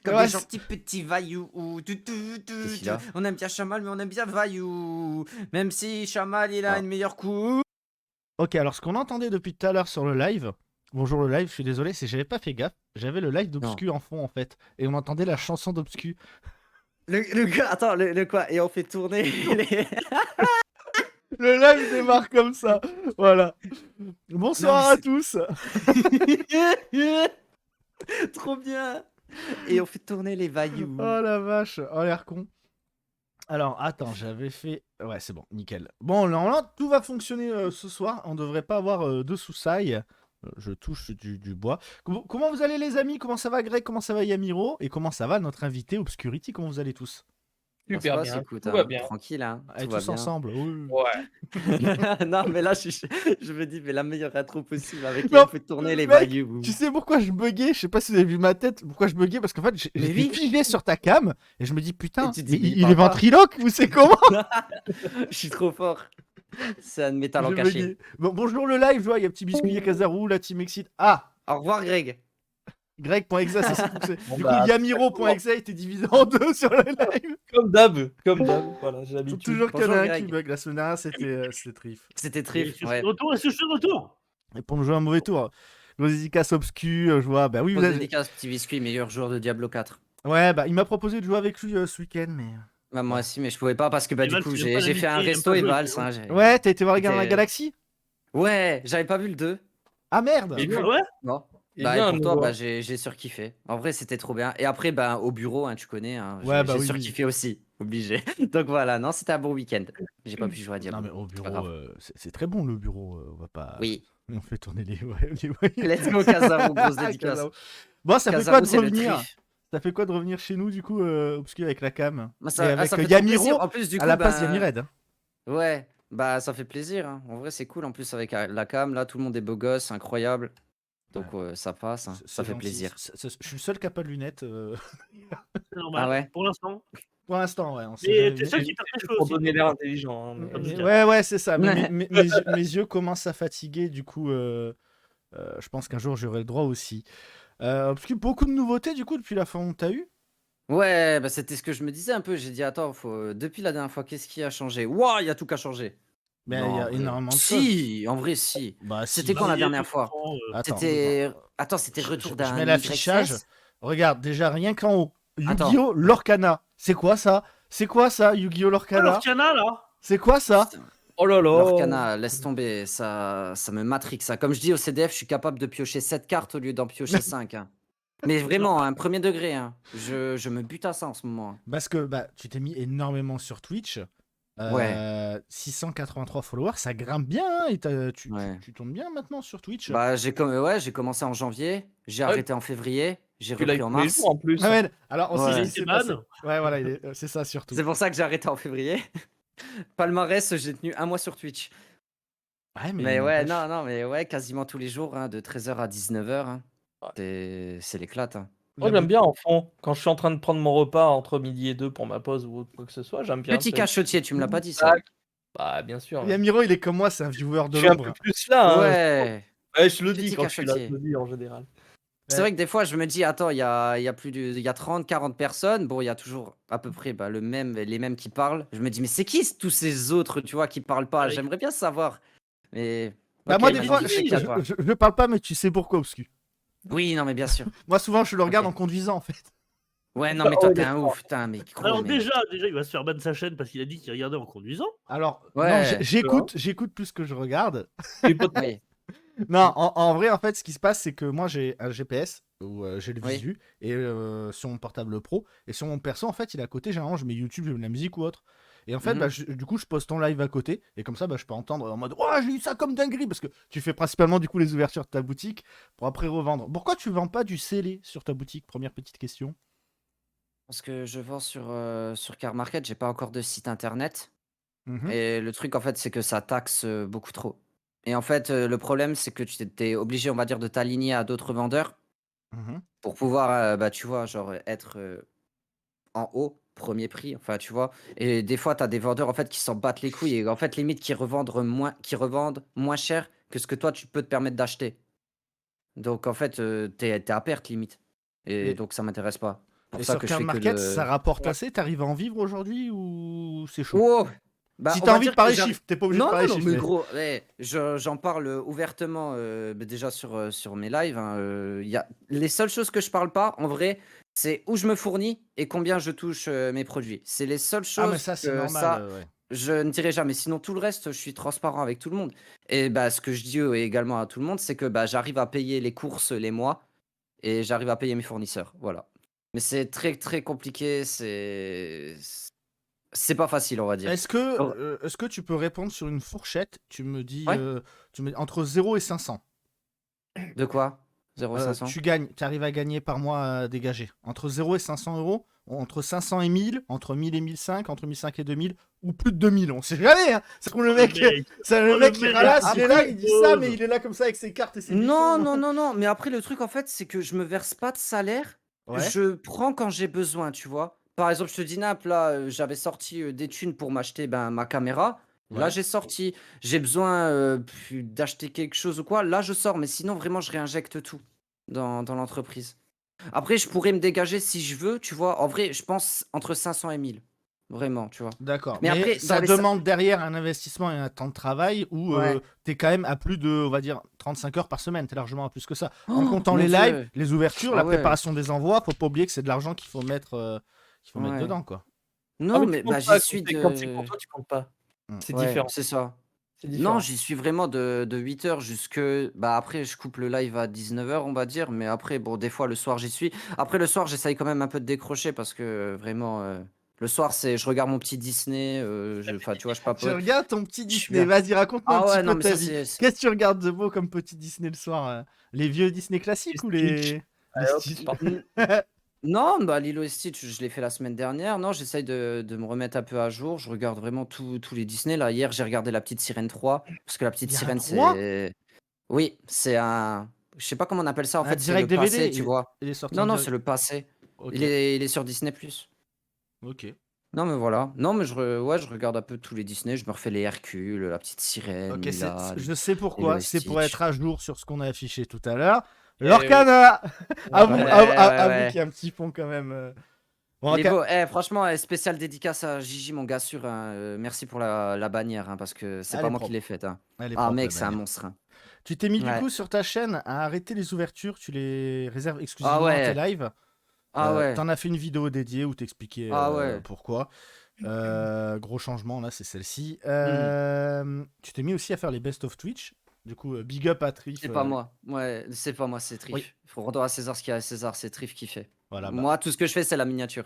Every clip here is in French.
comme Ouais, des gentils petits vailloux. Qu'est-ce qu'il a? On aime bien Chamal, mais on aime bien Vaillou. Même si Chamal, il a Ah. une meilleure coupe. Ok, alors ce qu'on entendait depuis tout à l'heure sur le live, bonjour le live, je suis désolé, c'est j'avais pas fait gaffe, j'avais le live d'Obscu en fond en fait, et on entendait la chanson d'Obscu. Le gars, attends, le quoi? Et on fait tourner les... Le live démarre comme ça, voilà. Bonsoir à c'est- tous. Trop bien. Et on fait tourner les Oh vailloux. la vache, oh l'air con. Alors attends, j'avais fait... Ouais c'est bon, nickel. Bon, normalement tout va fonctionner ce soir, on devrait pas avoir de sous-sailles. Je touche du bois. Comment vous allez les amis? Comment ça va Greg? Comment ça va Yamiro? Et comment ça va notre invité Obscurity? Comment vous allez tous? Ça se Super passe, bien, écoute, tout va hein, bien. tranquille, hein, Allez, tout va tous bien. ensemble. Oui. Ouais. Non, mais là, je me dis, mais la meilleure intro possible avec Non, on fait tourner les mec, vailloux. tu sais pourquoi je buguais? Je sais pas si vous avez vu ma tête. Pourquoi je buguais? Parce qu'en fait, Mais j'étais oui. figé sur ta cam et je me dis Et putain, tu te mais dis, mais il il est parle pas. ventriloque ou c'est comment? Je suis trop fort. C'est un de mes talents Je cachés. buguais. Bon, bonjour le live, je vois, il y a Petit Biscuit, il y a Kazarou, la team Exit. Ah, Au revoir, Greg. Greg.exa, c'est ça. Bon, Du coup, bah, Yamiro.exa était divisé en deux sur le live. comme d'hab, voilà, j'ai Faut l'habitude. toujours qu'il y en Bonjour, a un qui Greg. bug. La semaine dernière, c'était Trif. C'était Et trif, je suis ouais. de retour, est-ce que je suis de retour? Et pour nous jouer un mauvais tour, gros dédicace Obscu, je vois. Bah oui, vous Grosse avez... dédicace, petit biscuit, meilleur joueur de Diablo 4. Ouais, bah il m'a proposé de jouer avec lui ce week-end, mais. Bah, moi aussi, mais je pouvais pas parce que bah, Et du Vals, coup, il aime pas j'ai fait un l'amitié, il aime resto pas et jouer Vals. avec moi. Hein, Ouais, t'as été voir les gars dans la C'était- galaxie? Ouais, j'avais pas vu le 2. Ah merde! Et Ah ouais? Non. Et Bah, et bien, pour toi, nous, bah, j'ai surkiffé. En vrai, c'était trop bien. Et après, bah, au bureau, hein, tu connais, hein, Ouais, bah j'ai oui, surkiffé aussi. Obligé. Donc voilà, non, c'était un bon week-end. J'ai pas pu jouer à Non, Diablo. mais au C'est pas bureau, grave. c'est très bon le bureau, on va pas. Oui. On fait tourner les. Ouais, les voyous. Let's go, Kazaro, grosse dédicace. Kazao. Bon, ça fait quoi Kazaro, de c'est le revenir? trif. Ça fait quoi de revenir chez nous, du coup, Obscur avec la cam? Moi, Et avec ça fait trop Yamiro plaisir. En plus, du à coup, la place bah, Yamired. Hein. ouais, bah, ça fait plaisir. Hein. En vrai, c'est cool. En plus, avec la cam, là, tout le monde est beau gosse, incroyable. Donc, ça passe, hein. Ça fait gentil. plaisir. Je suis le seul qui a pas de lunettes. C'est normal, Ah ouais? pour l'instant. Pour l'instant, ouais. On sait Mais jamais t'es vu. seul qui perd tes cheveux pour aussi. donner l'air intelligent. Hein, Comme Zidane. Ouais, c'est ça. Mais mes yeux commencent à fatiguer, du coup, je pense qu'un jour j'aurai le droit aussi. Parce que beaucoup de nouveautés, du coup, depuis la fin où t'as eu. Ouais, bah, c'était ce que je me disais un peu. J'ai dit, attends, depuis la dernière fois, qu'est-ce qui a changé? Waouh, il y a tout qui a changé. Mais Non, il y en a vrai. énormément de choses. Si, en vrai, si. Bah, C'était si. quand la Marié, dernière deux fois? enfants, Attends. C'était. Attends, c'était retour Je d'un mets l'affichage. YCS? Regarde, déjà rien qu'en haut. Attends. Yu-Gi-Oh! Lorcana. C'est quoi ça? C'est quoi ça, Yu-Gi-Oh! Ah, Lorcana? l'Orcana, là? C'est quoi ça? Putain. Oh là là. Lorcana, laisse tomber, ça me matrix. Ça. Comme je dis au CDF, je suis capable de piocher 7 cartes au lieu d'en piocher 5. Hein. Mais vraiment, un premier degré. Hein. Je me bute à ça en ce moment. Hein. Parce que bah, tu t'es mis énormément sur Twitch. Ouais. 683 followers, ça grimpe bien. Hein, et Ouais. tu tournes bien maintenant sur Twitch. Bah, j'ai commencé en janvier, j'ai Ouais. arrêté en février, j'ai Tu l'as repris en tous les mars. jours en plus. Ah ouais, alors on Ouais. sait Il ce qui était s'est passé. ban. Ouais, voilà, c'est ça surtout. C'est pour ça que j'ai arrêté en février. Palmarès, j'ai tenu un mois sur Twitch. Ouais, Mais ouais, n'empêche. non, mais ouais, quasiment tous les jours, hein, de 13h à 19h. Hein. Ouais. C'est l'éclate. Hein. Moi, j'aime bien en fond. Quand je suis en train de prendre mon repas entre midi et 2 pour ma pause ou quoi que ce soit, j'aime bien. Petit tu sais. cachotier, tu me l'as pas dit ça. Tac. Bah, bien sûr. Ouais. Yamiro, il est comme moi, c'est un viewer de Je suis un peu l'ombre. plus là. Hein. Ouais. Ouais, je le dis Petit quand je suis là, cachotier. je le dis en général. C'est vrai que des fois, je me dis, attends, il y a 30, 40 personnes. Bon, il y a toujours à peu près bah, les mêmes qui parlent. Je me dis, mais c'est qui tous ces autres, tu vois, qui parlent pas? Ouais. J'aimerais bien savoir. Mais. Bah, Ok, moi, des fois, magnifique, à toi. je parle pas, mais tu sais pourquoi, Obscu. Oui, non, mais bien sûr. Moi, souvent, je le regarde Ok. en conduisant, en fait. Ouais, non, mais toi, t'es un ouf, putain, mais gros, Alors mais... déjà, il va se faire ban sa chaîne parce qu'il a dit qu'il regardait en conduisant. Alors, non, Ouais. j'écoute plus que je regarde. Les potes- Oui. Non, en vrai, en fait, ce qui se passe, c'est que moi, j'ai un GPS où j'ai le Oui. visu et sur mon portable pro. Et sur mon perso, en fait, il est à côté. Généralement, je mets YouTube, je mets de la musique ou autre. Et en fait, Mhm. bah, du coup, je poste ton live à côté. Et comme ça, bah, je peux entendre en mode « Oh, j'ai eu ça comme dinguerie !» Parce que tu fais principalement, du coup, les ouvertures de ta boutique pour après revendre. Pourquoi tu vends pas du scellé sur ta boutique? Première petite question. Parce que je vends sur Car Market, j'ai pas encore de site internet. Mhm. Et le truc, en fait, c'est que ça taxe beaucoup trop. Et en fait, le problème, c'est que tu es obligé, on va dire, de t'aligner à d'autres vendeurs Mhm. pour pouvoir, bah, tu vois, genre, être en haut, premier prix, enfin, tu vois. Et des fois, tu as des vendeurs, en fait, qui s'en battent les couilles et en fait, limite, qui revendent moins cher que ce que toi, tu peux te permettre d'acheter. Donc, en fait, t'es à perte, limite. Et Et, donc ça m'intéresse pas. Pour et ça sur que je Carl fais que Market, ça de. rapporte Ouais. assez? T'arrives à en vivre aujourd'hui ou c'est chaud? Oh! Bah, Si on t'as va envie de dire que parler j'arrive. chiffres, t'es pas obligé de Non, parler non, non, chiffres, mais mais... gros, ouais, j'en parle ouvertement bah, déjà sur mes lives, hein, les seules choses que je parle pas, en vrai, c'est où je me fournis et combien je touche mes produits. C'est les seules Ah, mais choses ça, c'est que normal, ça, ouais. je ne dirai jamais. Sinon, tout le reste, je suis transparent avec tout le monde. Et bah, ce que je dis également à tout le monde, c'est que bah, j'arrive à payer les courses les mois et j'arrive à payer mes fournisseurs. Voilà. Mais c'est très, très compliqué. C'est pas facile, on va dire. Alors, Est-ce que tu peux répondre sur une fourchette? ouais, Tu me dis entre 0 et 500. de quoi? 0,500? Tu arrives à gagner par mois dégagé. Entre 0 et 500 euros, entre 500 et 1000, entre 1000 et 1005, entre 1005 et 2000, ou plus de 2000. On sait jamais, hein. C'est comme le Oh, mec, c'est le le mec qui mec, ralasse, il est là, après, il dit ça, mais il est là comme ça avec ses cartes et ses non, bifons. non, non, non, mais après, le truc, en fait, c'est que je me verse pas de salaire. Ouais, Je prends quand j'ai besoin, tu vois. Par exemple, je te dis, Nap, là, j'avais sorti des thunes pour m'acheter ben, ma caméra. Là, ouais. j'ai sorti. J'ai besoin d'acheter quelque chose ou quoi. Là, je sors. Mais sinon, vraiment, je réinjecte tout dans l'entreprise. Après, je pourrais me dégager si je veux, tu vois. En vrai, je pense entre 500 et 1000. Vraiment, tu vois. D'accord. Mais Mais après, ça demande derrière un investissement et un temps de travail où Ouais. t'es quand même à plus de, on va dire, 35 heures par semaine. T'es largement à plus que ça. En Oh, comptant mon les lives, Dieu. les ouvertures, Ah la ouais. préparation des envois, faut pas oublier que c'est de l'argent qu'il faut mettre Ouais. dedans, quoi. Ah, Non, mais tu mais bah, comptes j'y pas suis quand c'est pour de. toi, tu comptes pas. Mm. C'est Ouais, différent. c'est ça. C'est Non, différent. j'y suis vraiment de 8h jusque. Bah après, je coupe le live à 19h, on va dire. Mais après, bon, des fois, le soir, j'y suis. Après, le soir, j'essaye quand même un peu de décrocher parce que vraiment, le soir, je regarde mon petit Disney. Enfin, tu vois, je Tu papote. regardes ton petit Je suis Disney, bien. vas-y, raconte-moi un Ah petit ouais, peu non, mais ta ça, vie. c'est. Qu'est-ce que tu regardes de beau comme petit Disney le soir Les vieux Disney classiques ou Stitch. les Allez, hop, Stitch? par- Non, bah Lilo et Stitch, je l'ai fait la semaine dernière. Non, j'essaye de me remettre un peu à jour. Je regarde vraiment tous les Disney. Là, hier, j'ai regardé La Petite Sirène 3. Parce que La Petite Il y a un Sirène, 3? c'est. Oui, c'est un. Je sais pas comment on appelle ça. En Un fait, c'est direct le DVD? passé, tu vois. Il est sorti Non, en non, direct. c'est le passé. Ok, Il est sur Disney+. ok. Non, mais voilà. Non, mais ouais, je regarde un peu tous les Disney. Je me refais les Hercule, La Petite Sirène, Ok, Mulan, je sais Lilo pourquoi. et C'est pour être Stitch. à jour sur ce qu'on a affiché tout à l'heure. Eh oui. Lorcana! Ouais. Avoue, Ouais, avoue ouais. qu'il y a un petit pont quand même. Bon, Il est beau. Eh, franchement, spécial dédicace à Gigi, mon gars sûr, hein. Merci pour la bannière, hein, parce que c'est elle pas est moi qui propre. l'ai faite, hein. Elle est Ah, propre, la mec, c'est un bannière. monstre, hein. Tu t'es mis du Ouais. coup sur ta chaîne à arrêter les ouvertures, tu les réserves Ah exclusivement à tes ouais. lives. Ah ouais. T'en as fait une vidéo dédiée où t'expliquais Ah ouais. pourquoi. Gros changement, là, c'est celle-ci. Hmm. Tu t'es mis aussi à faire les best of Twitch. Du coup, big up à Trif. C'est pas moi. Ouais, c'est pas moi, c'est Oui, Trif. Il faut rendre à César ce qu'il y a à César, c'est Trif qui fait. voilà, bah. Moi, tout ce que je fais, c'est la miniature.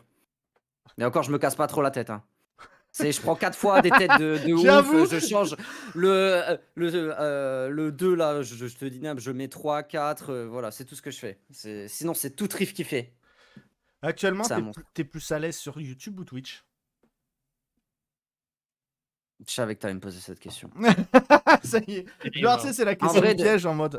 Mais encore, je me casse pas trop la tête, hein. Je prends 4 fois des têtes de ouf, J'avoue! je change le 2 là, je te dis, je mets 3, 4, voilà, c'est tout ce que je fais. Sinon, c'est tout Trif qui fait. Actuellement, C'est un monstre. t'es plus à l'aise sur YouTube ou Twitch? Je savais que tu allais me poser cette question. Ça y est. Et Genre, ben, tu sais, c'est la En question vrai, piège en mode.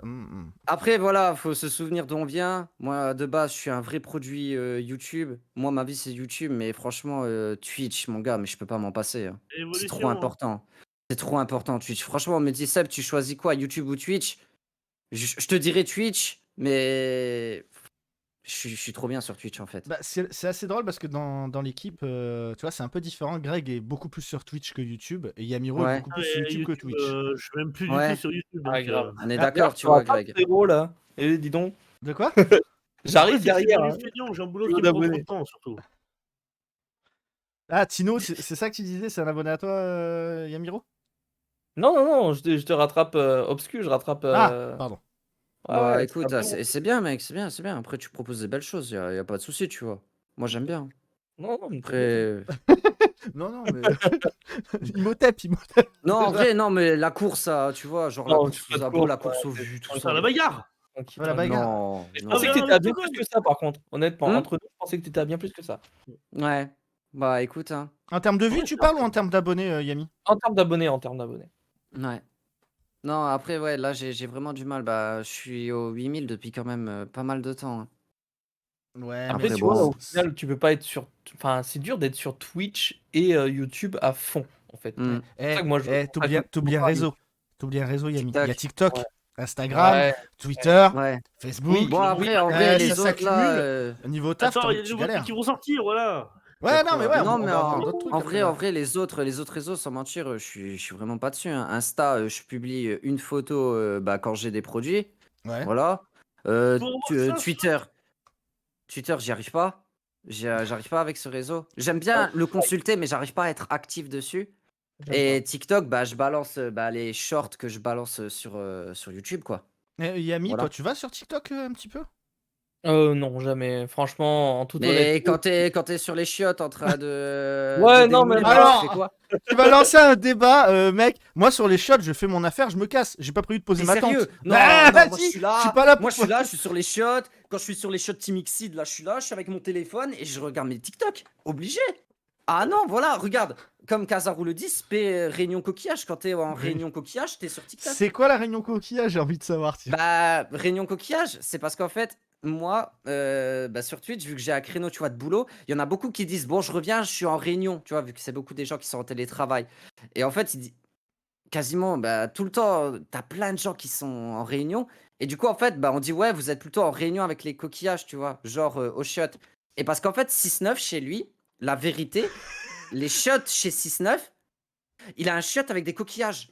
après, voilà, faut se souvenir d'où on vient. Moi, de base, je suis un vrai produit YouTube. Moi, ma vie, c'est YouTube, mais franchement, Twitch, mon gars, mais je peux pas m'en passer, hein. C'est trop évolution, hein. important. C'est trop important, Twitch. Franchement, on me dit, Seb, tu choisis quoi, YouTube ou Twitch? Je te dirais Twitch, mais je suis trop bien sur Twitch, en fait. Bah, c'est assez drôle parce que dans l'équipe, tu vois, c'est un peu différent. Greg est beaucoup plus sur Twitch que YouTube et Yamiro est Ouais, beaucoup Ah, plus sur mais YouTube que YouTube, Twitch. je suis même plus du tout ouais, sur YouTube. Ah, Donc, grave. on est D'ailleurs, d'accord, tu tu vois, rattrapes Greg. zéro là. Et dis donc, De quoi? après, j'arrive c'est que je suis derrière. devenu Hein. feignant, j'ai un boulot Zéro qui me prend trop de d'abonnés. temps, surtout. Ah, Tino, c'est ça que tu disais? C'est un abonné à toi, Yamiro? Non, non, non, je te rattrape obscur, je rattrape. Ah, pardon. Ouais, Bah, ouais, écoute, c'est bien, mec, c'est bien, c'est bien. Après, tu proposes des belles choses, y a pas de souci, tu vois. Moi, j'aime bien. Non, non, mais t'inquiète, hein. Après. Non, non, mais. Imhotep. Non, en vrai, non, mais la course, tu vois, genre la Non, course tu aux fais de abos, la course, course aux ouais, vues, tout tranquille, ça. Faire la bagarre. tranquille, Voilà, tranquille. bagarre. Non, Je non. pensais que non, t'étais à mais bien c'est plus bon. que ça, par contre. Honnêtement, Hum entre nous, je pensais que t'étais à bien plus que ça. Ouais. Bah, écoute, hein. En termes de vues, Ouais, tu c'est parles ou en termes d'abonnés, Yami? En termes d'abonnés, en termes d'abonnés. Ouais. Non, après, ouais, là, j'ai vraiment du mal. Bah, je suis aux 8000 depuis quand même pas mal de temps, hein. Ouais, mais Après, Après, tu vois, bon. au final, tu peux pas être sur. Enfin, c'est dur d'être sur Twitch et YouTube à fond, en fait. Hmm. C'est pour ça que moi, je. t'oublies un réseau. T'oublies un réseau, Yami. Il y a TikTok. TikTok. Ouais. Instagram, Ouais. Twitter, Ouais. Facebook. Bon, après, en vrai, ça les autres, là... s'accumule. Niveau taf, Attends, il y a tu des nouveaux galères. trucs qui vont sortir, voilà. Ouais, non, mais ouais, Non, on mais va avoir d'autres trucs en après, vrai, là. les autres réseaux, sans mentir, je suis vraiment pas dessus, hein. Insta, je publie une photo bah, quand j'ai des produits. Ouais. Voilà. Pour voir ça, Twitter, j'y arrive pas. J'arrive pas avec ce réseau. J'aime bien le consulter, mais j'arrive pas à être actif dessus. Et TikTok, bah, je balance bah, les shorts que je balance sur YouTube, quoi. Yami, Voilà. toi, tu vas sur TikTok un petit peu? Non, jamais. Franchement, en toute Mais honnêteté. quand t'es sur les chiottes en train de Ouais, de non, mais démouler, alors- tu fais quoi? Tu vas lancer un débat, mec. Moi, sur les shots, je fais mon affaire, je me casse. J'ai pas prévu de poser T'es ma tente. sérieux? Non, Bah, non, moi je vas-y, suis là. je suis pas là pour- Moi je suis là, je suis sur les shots. Quand je suis sur les shots Team Xseed, là, je suis avec mon téléphone et je regarde mes TikTok. Obligé. Ah non, voilà, regarde. Comme Kazarou le dit, spé réunion coquillage. Quand t'es en réunion coquillage, t'es sur TikTok. C'est quoi la réunion coquillage? J'ai envie de savoir. Tiens. Bah, réunion coquillage, c'est parce qu'en fait, moi, bah, sur Twitch, vu que j'ai un créneau, tu vois, de boulot, il y en a beaucoup qui disent, bon, je reviens, je suis en réunion, tu vois, vu que c'est beaucoup des gens qui sont en télétravail. Et en fait, quasiment, bah, tout le temps, t'as plein de gens qui sont en réunion. Et du coup, en fait, bah, on dit, ouais, vous êtes plutôt en réunion avec les coquillages, tu vois, genre au shot. Et parce qu'en fait, 6-9, chez lui, la vérité, les shots chez 6-9, il a un shot avec des coquillages.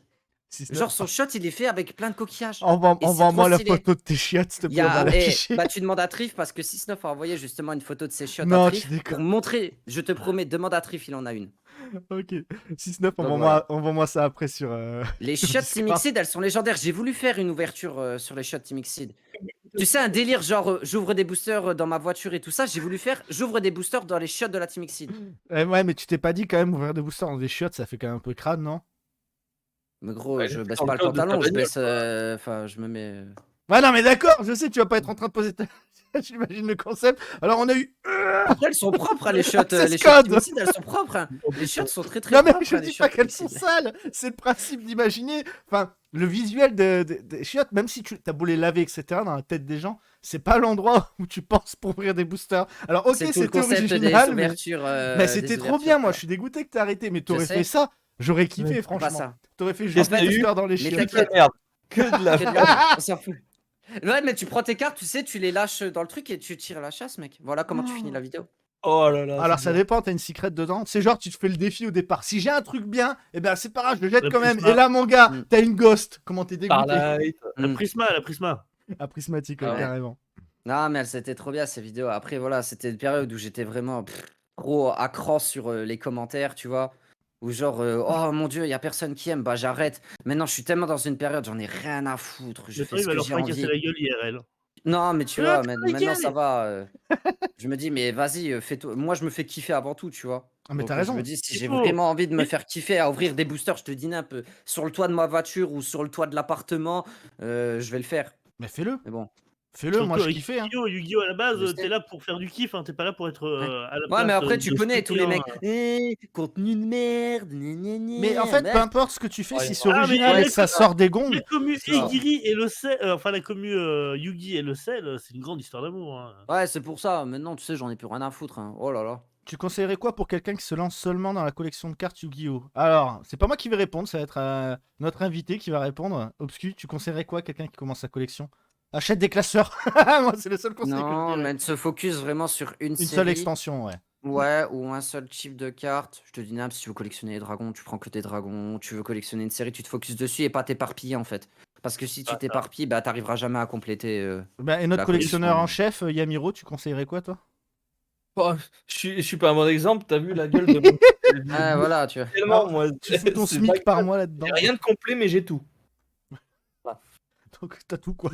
Genre, son shot, il est fait avec plein de coquillages. Et c'est Envoie-moi trop la stylé. photo de tes chiottes, s'il te Il plaît. y On va a, l'afficher. bah, tu demandes à Trif parce que 6-9 a envoyé justement une photo de ses shots Non, à tu Trif déconnes. pour montrer. Je te promets, demande à Trif, il en a une. Ok. 6-9, Donc, voilà. envoie-moi ça après sur. Les sur shots Discord. Team Xseed, elles sont légendaires. J'ai voulu faire une ouverture sur les shots Team Xseed. Tu sais, un délire genre j'ouvre des boosters dans ma voiture et tout ça. J'ai voulu faire j'ouvre des boosters dans les shots de la Team Xseed. Ouais, mais tu t'es pas dit quand même ouvrir des boosters dans des chiottes, ça fait quand même un peu crade, non? Mais gros, Ouais, je c'est baisse dans pas le le code de ta pantalon, je bagnole, baisse. Enfin, je me mets. Ouais, non, mais d'accord, je sais, tu vas pas être en train de poser ta. J'imagine le concept. Alors, on a eu. Après, elles sont propres, hein, les shots. C'est Les ce shots code. Team Xseed, elles sont propres. Hein. Les shots sont très très Non, mais propres. je hein, les dis shots pas qu'elles Team sont Xseed. sales. C'est le principe d'imaginer. Enfin, le visuel des chiottes, même si tu as beau les laver, etc., dans la tête des gens, c'est pas l'endroit où tu penses pour ouvrir des boosters. Alors, ok, C'est tout le c'était concept original, des mais, ouvertures. mais c'était trop bien. Moi, je suis dégoûté que t'aies arrêté, mais t'aurais sais. fait ça. J'aurais kiffé, Mais Pas franchement. ça. T'aurais fait Qu'est-ce juste que t'as des eu boosters dans les Mais chiottes. Que de la merde. Que de la Que de merde. la merde, on s'en fout. Ouais, mais tu prends tes cartes, tu sais, tu les lâches dans le truc et tu tires la chasse, mec. Voilà comment tu finis la vidéo. Oh là là. Alors c'est ça dur. dépend, t'as une secret dedans. C'est genre tu te fais le défi au départ. Si j'ai un truc bien, eh ben c'est pas grave, je le jette Le quand même. prisma. Et là mon gars, Mm. t'as une ghost. Comment t'es dégoûté? Starlight. La Mm. Prisma, la Prisma. Ah, prismatique, Ah ouais. carrément. Non, mais c'était trop bien ces vidéos. Après, voilà, c'était une période où j'étais vraiment trop accro sur les commentaires, tu vois. Ou genre, oh mon dieu, il y a personne qui aime, bah j'arrête. Maintenant, je suis tellement dans une période, j'en ai rien à foutre. Je Le fais temps, il ce va que leur j'ai fracasser envie. la gueule IRL. Non, mais tu Ah, vois, putain, maintenant nickel. ça va. Je me dis, mais vas-y, fais-toi. Moi, je me fais kiffer avant tout, tu vois. Ah, mais Donc, t'as je raison. me dis, si Il j'ai faut. vraiment envie de me Mais- faire kiffer à ouvrir des boosters, je te dis un peu, sur le toit de ma voiture ou sur le toit de l'appartement, je vais le faire. Mais fais-le. Mais bon. Fais-le, moi je Surtout, kiffais. Hein. Yu-Gi-Oh! À la base, Je sais. t'es là pour faire du kiff, hein, t'es pas là pour être à la Ouais, place. mais après, tu de connais tous les soutenir, mecs. Contenu de merde. Mais en fait, peu importe ce que tu fais, Ouais, si c'est ah, mais original ouais, et que ça sort des gongs. La commu C'est ça. Igiri et le sel, enfin la commu Yugi et le sel, c'est une grande histoire d'amour. Hein. Ouais, c'est pour ça. Maintenant, tu sais, j'en ai plus rien à foutre. Hein. Oh là là. Tu conseillerais quoi pour quelqu'un qui se lance seulement dans la collection de cartes Yu-Gi-Oh? Alors, c'est pas moi qui vais répondre, ça va être notre invité qui va répondre. Obscu, tu conseillerais quoi à quelqu'un qui commence sa collection? Achète des classeurs. Moi, c'est le seul conseil que je Non, dirais. mais de se focus vraiment sur une Une seule série. extension, ouais. Ouais, ou un seul type de carte. Je te dis, Nab, si tu veux collectionner les dragons, tu prends que tes dragons. Tu veux collectionner une série, tu te focuses dessus et pas t'éparpiller en fait. Parce que si tu t'éparpilles, bah t'arriveras jamais à compléter. Bah, et notre La collectionneur en collection. chef, Yamiro, tu conseillerais quoi, toi? Oh, je suis pas un bon exemple, t'as vu la gueule de mon. Ah, voilà, tu vois. Tellement, Ah, moi. Tu fous ton c'est SMIC pas par grave. mois là-dedans. J'ai rien de complet, mais j'ai tout. Donc t'as tout, quoi.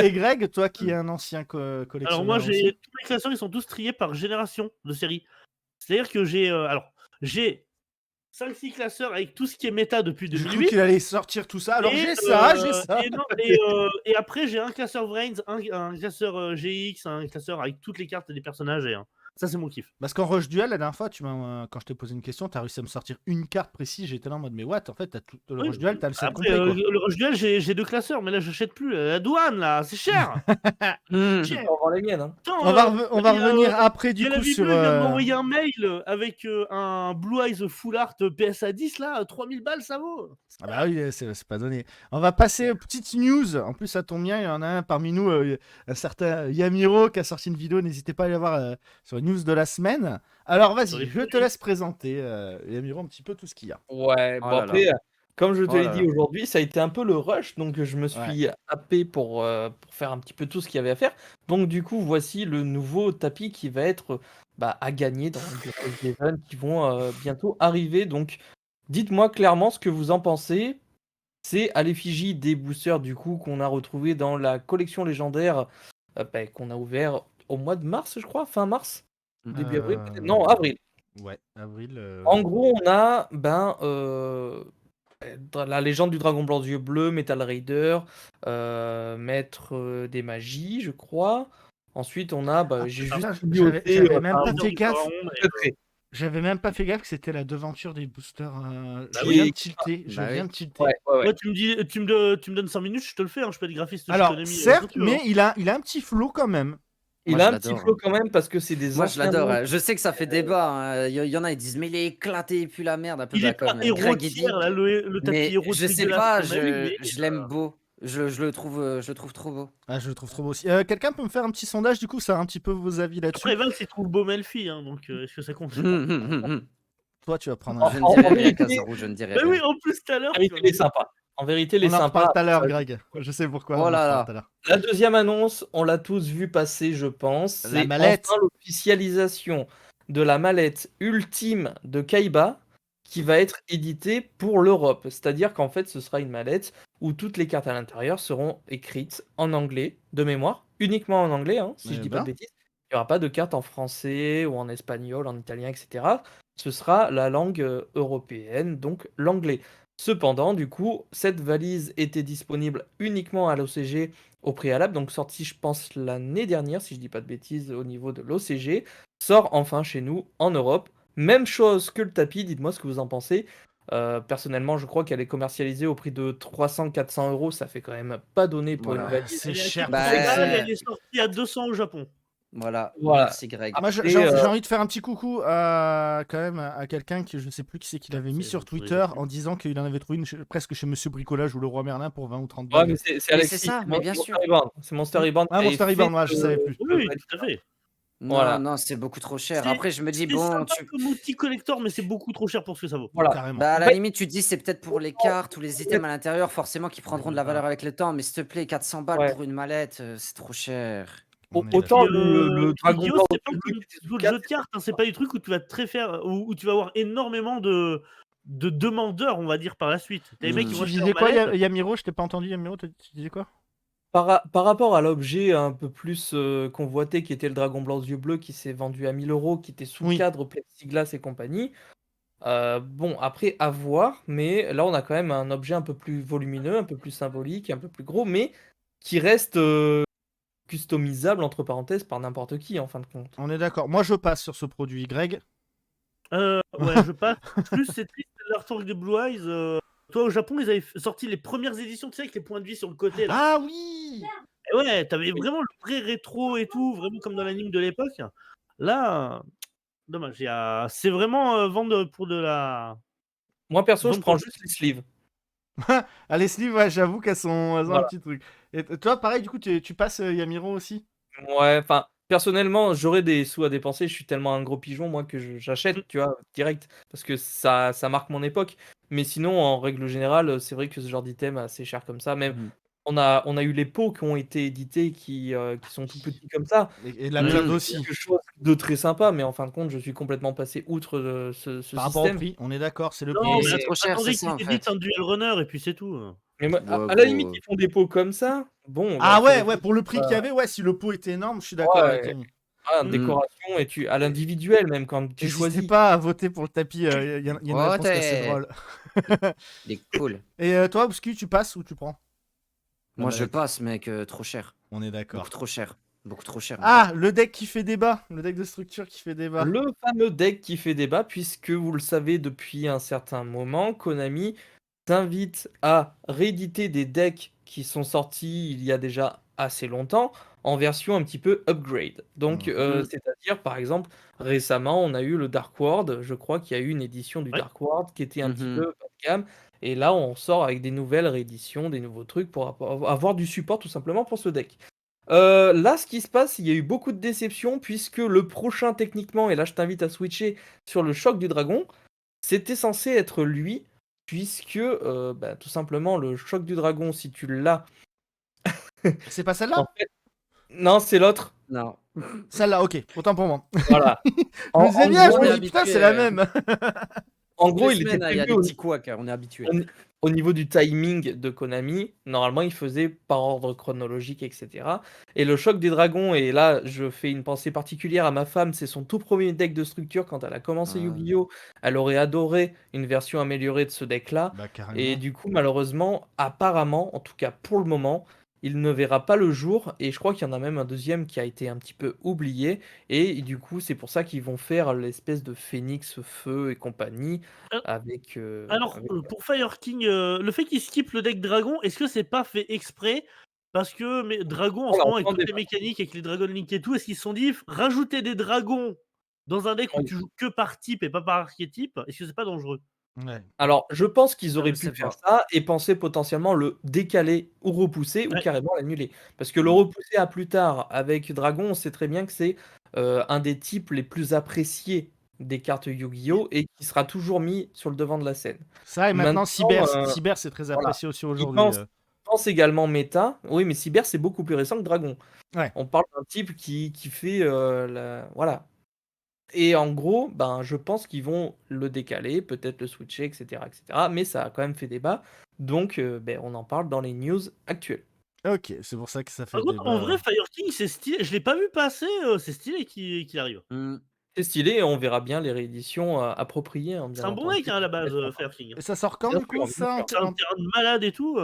Et Greg, toi qui es un ancien collectionneur Alors moi, aussi. tous mes classeurs, ils sont tous triés par génération de série. C'est-à-dire que j'ai 5-6 classeurs avec tout ce qui est méta depuis J'ai cru 2008. qu'il allait sortir tout ça. Alors Et, j'ai ça, j'ai ça. Et après, j'ai un classeur Vrains, un classeur GX, un classeur avec toutes les cartes des personnages. Ça, c'est mon kiff. Parce qu'en Rush Duel, la dernière fois, quand je t'ai posé une question, t'as réussi à me sortir une carte précise. J'étais là en mode, mais what? En fait, t'as tout le Oui. Rush Duel, t'as le set Après, complet, quoi. le Rush Duel, j'ai 2 classeurs, mais là, j'achète plus. La douane, là, c'est cher. Hmm. Je vais avoir les miennes. Hein. Attends, On va il y a, revenir après, il y du a la coup, vie sur. bleue, il vient de m'envoyer un mail avec un Blue Eyes Full Art PSA 10, là, 3000 balles, ça vaut. Ah bah oui, c'est pas donné. On va passer aux petites news. En plus, ça tombe bien, il y en a un parmi nous, un certain Yamiro, qui a sorti une vidéo. N'hésitez pas à aller voir sur les news de la semaine. Alors, Sur vas-y, les je te laisse présenter, Yamiro, un petit peu tout ce qu'il y a. Ouais, Oh bon là après, là. comme je te Oh l'ai là dit là. aujourd'hui, ça a été un peu le rush, donc je me suis happé pour faire un petit peu tout ce qu'il y avait à faire. Donc du coup, voici le nouveau tapis qui va être à gagner dans les events qui vont bientôt arriver. Donc dites-moi clairement ce que vous en pensez. C'est à l'effigie des boosters du coup qu'on a retrouvé dans la collection légendaire qu'on a ouvert au mois de mars, je crois, fin mars, début avril, peut-être. Non, avril. Ouais, avril. En gros, on a dans la légende du dragon blanc yeux bleus, Metal Raider, maître des magies, je crois. Ensuite, on a, j'ai juste putain, noté, j'avais même un pas nom fait du gaffe. pharaon, mais, J'avais même pas fait gaffe que c'était la devanture des boosters. Je oui. viens de tilter. Je Bah viens oui. de tilter. Ouais. Ouais, tu me donnes 5 minutes, je te le fais. Hein, je peux être graphiste. Alors, je te l'ai mis, certes, quand tu veux, mais hein. il a un petit flow quand même. Il Moi, a je un petit l'adore, flow hein. quand même parce que c'est des Moi, je anciens l'adore. noms. Je sais que ça fait débat, hein. Il y en a, ils disent, mais il est éclaté, il pue la merde, un peu Il est pas comme héros Greg il dit. tiers, là, le tapis Mais héros je sais dégueulasse pas, qu'on a eu, mais je l'aime beau. Je le trouve trop beau. Ah, je le trouve trop beau aussi. Quelqu'un peut me faire un petit sondage, du coup, ça a un petit peu vos avis là-dessus. après, Vince, il trouve beau Melfi, hein, donc est-ce que ça compte? Toi, tu vas prendre En- un. Je ne en dirai rien, vérité- Kazaru, je ne dirai Bah oui, rien. en plus, tout à l'heure. En vérité, il est sympa. En vérité, il est On en sympa. reparle tout à l'heure, Ça- Greg. Je sais pourquoi. Oh on en là reparle là. tout à l'heure. La deuxième annonce, on l'a tous vu passer, je pense. La C'est mallette. enfin l'officialisation de la mallette ultime de Kaiba qui va être éditée pour l'Europe. C'est-à-dire qu'en fait, ce sera une mallette où toutes les cartes à l'intérieur seront écrites en anglais, de mémoire, uniquement en anglais, hein, si je dis pas de bêtises. Il n'y aura pas de cartes en français ou en espagnol, en italien, etc. Ce sera la langue européenne, donc l'anglais. Cependant, du coup, cette valise était disponible uniquement à l'OCG au préalable, donc sortie, je pense, l'année dernière, si je dis pas de bêtises, au niveau de l'OCG, sort enfin chez nous en Europe. Même chose que le tapis, dites-moi ce que vous en pensez. Personnellement, je crois qu'elle est commercialisée au prix de 300-400 euros, ça fait quand même pas donné pour Voilà. une valise. C'est cher. Bah, pour ça. Elle est sortie à 200 au Japon. Voilà. Voilà. Merci, Greg. Moi, Après, j'ai envie de faire un petit coucou quand même à quelqu'un qui, je sais plus qui c'est, qui l'avait mis C'est sur gentil, Twitter gentil. en disant qu'il en avait trouvé une presque chez Monsieur Bricolage ou le Roi Merlin pour 20 ou 30 Ouais, balles. mais c'est Mais Alexis, c'est ça, mais bien sûr. Monster Reborn. C'est Monster Reborn. Ah, qui Monster avait Reborn, fait ouais, je savais plus. Oui, tout à fait. Non, Voilà. non, c'est beaucoup trop cher. C'est- Après, je me dis, C'est bon, sympa comme outil collector, mais c'est beaucoup trop cher pour ce que ça vaut. Voilà. Carrément. bah, à la Ouais. limite, tu te dis, c'est peut-être pour les cartes ou les items à l'intérieur, forcément, qui prendront de la valeur avec le temps. Mais s'il te plaît, 400 balles Ouais. pour une mallette, c'est trop cher. On est Autant Puis, le Dragon Yu-Gi-Oh, Ball c'est pas bleu comme qui était sous d'autres 4, jeux de cartes, hein, c'est pas des trucs où tu vas très faire, où tu vas avoir énormément de demandeurs, on va dire, par la suite. T'as les mecs qui Tu vont Tu acheter disais leur quoi, mallette. Yamiro? Je t'ai pas entendu, Yamiro, tu disais quoi? Par rapport à l'objet un peu plus convoité qui était le Dragon Blanc aux yeux bleus qui s'est vendu à 1000 euros, qui était sous Oui. cadre plexiglas et compagnie. Bon, après, à voir, mais là, on a quand même un objet un peu plus volumineux, un peu plus symbolique, un peu plus gros, mais qui reste customisable, entre parenthèses, par n'importe qui, en fin de compte. On est d'accord. Moi, je passe sur ce produit. Greg? Ouais, je passe. Plus c'est triste, l'artwork de Blue Eyes. Toi, au Japon, ils avaient sorti les premières éditions, tu sais, avec les points de vie sur le côté, là. Ah oui! Et ouais, t'avais vraiment le vrai rétro et tout, vraiment comme dans l'anime de l'époque. Là, dommage. C'est vraiment vendre pour de la. Moi, perso, je Vendre prends pour- juste les sleeves. Ah, les sleeves, ouais, j'avoue qu'elles ont un Voilà. petit truc. Et toi, pareil, du coup, tu passes Yamiro aussi? Ouais, enfin, personnellement, j'aurais des sous à dépenser. Je suis tellement un gros pigeon, moi, que j'achète, tu vois, direct, parce que ça marque mon époque. Mais sinon, en règle générale, c'est vrai que ce genre d'item assez cher comme ça, même. Mhm. On a eu les pots qui ont été édités qui sont tout petits comme ça. Et la blinde Mmh. aussi. Quelque chose de très sympa, mais en fin de compte, je suis complètement passé outre ce Par rapport au système. prix, on est d'accord, c'est le Non, prix. Et mais c'est trop cher, attendez c'est ça, en qu'ils éditent fait. un Duel Runner et puis c'est tout. Mais moi, à Ouais, la bon, limite, ils font des pots comme ça. Bon, Ah bah, ouais, faudrait- pour le prix qu'il y avait, ouais, si le pot était énorme, je suis d'accord Ouais, avec Yami. ah, Mm. décoration et à l'individuel même quand tu N'hésitez choisis. pas à voter pour le tapis, il y a une Oh, réponse qui est assez t'es- drôle. Il est cool. Et toi, Bouski, tu passes ou tu prends? La Moi, je mallette. passe, mec, trop cher. On est d'accord. Beaucoup trop cher. Beaucoup trop cher. Ah, le deck qui fait débat. Le deck de structure qui fait débat. Le fameux deck qui fait débat, puisque vous le savez depuis un certain moment, Konami t'invite à rééditer des decks qui sont sortis il y a déjà assez longtemps en version un petit peu upgrade. Donc, Mhm. c'est-à-dire, par exemple, récemment, on a eu le Dark World. Je crois qu'il y a eu une édition du Ouais. Dark World qui était un petit Mhm. peu bas de gamme. Et là, on sort avec des nouvelles rééditions, des nouveaux trucs pour avoir du support tout simplement pour ce deck. Là, ce qui se passe, il y a eu beaucoup de déceptions puisque le prochain, techniquement, et là je t'invite à switcher sur le Choc du Dragon, c'était censé être lui, puisque bah, tout simplement le Choc du Dragon, si tu l'as, C'est pas en celle-là? fait, non, c'est l'autre. Non. Celle-là, ok. Autant pour moi. Voilà. Je me disais bien, je on me est dis putain, habitué, c'est la même. En Toutes gros, les il était semaines, il y a prévu des petits couacs, on est habitué. au niveau du timing de Konami. Normalement, il faisait par ordre chronologique, etc. Et le Choc des Dragons, et là, je fais une pensée particulière à ma femme, c'est son tout premier deck de structure quand elle a commencé Ah. Yu-Gi-Oh! Elle aurait adoré une version améliorée de ce deck-là. Bah, Et carrément. du coup, malheureusement, apparemment, en tout cas pour le moment, il ne verra pas le jour. Et je crois qu'il y en a même un deuxième qui a été un petit peu oublié. Et du coup, c'est pour ça qu'ils vont faire l'espèce de Phoenix Feu et compagnie Euh, avec. Alors, pour Fire King, le fait qu'il skip le deck dragon, est-ce que c'est pas fait exprès? Parce que dragon, en ce Alors, moment, avec on toutes les mécaniques, avec les Dragon Link et tout, est-ce qu'ils se sont dit, rajouter des dragons dans un deck où Oui. tu joues que par type et pas par archétype, est-ce que c'est pas dangereux? Ouais. Alors, je pense qu'ils Ça, auraient je pu sais faire pas. ça et penser potentiellement le décaler ou repousser ou Ouais. carrément l'annuler. Parce que le Mm. repousser à plus tard avec Dragon, on sait très bien que c'est un des types les plus appréciés des cartes Yu-Gi-Oh! Et qui sera toujours mis sur le devant de la scène. Ça, et maintenant, Maintenant, Cyber, c'est très voilà. apprécié aussi Il aujourd'hui. pense également méta. Oui, mais Cyber, c'est beaucoup plus récent que Dragon. Ouais. On parle d'un type qui fait voilà. Et en gros, ben, je pense qu'ils vont le décaler, peut-être le switcher, etc., etc. Mais ça a quand même fait débat. Donc, ben, on en parle dans les news actuelles. Ok, c'est pour ça que ça fait Par contre, en vrai, débat. Fire King, c'est stylé. Je l'ai pas vu passer, c'est stylé qu'il arrive. Mm. C'est stylé et on verra bien les rééditions appropriées, hein, bien C'est un bon entendu. mec, hein, à la base, Fire King. Et ça sort quand Bien du coup sûr, bien ça sûr. C'est un terrain de malade et tout.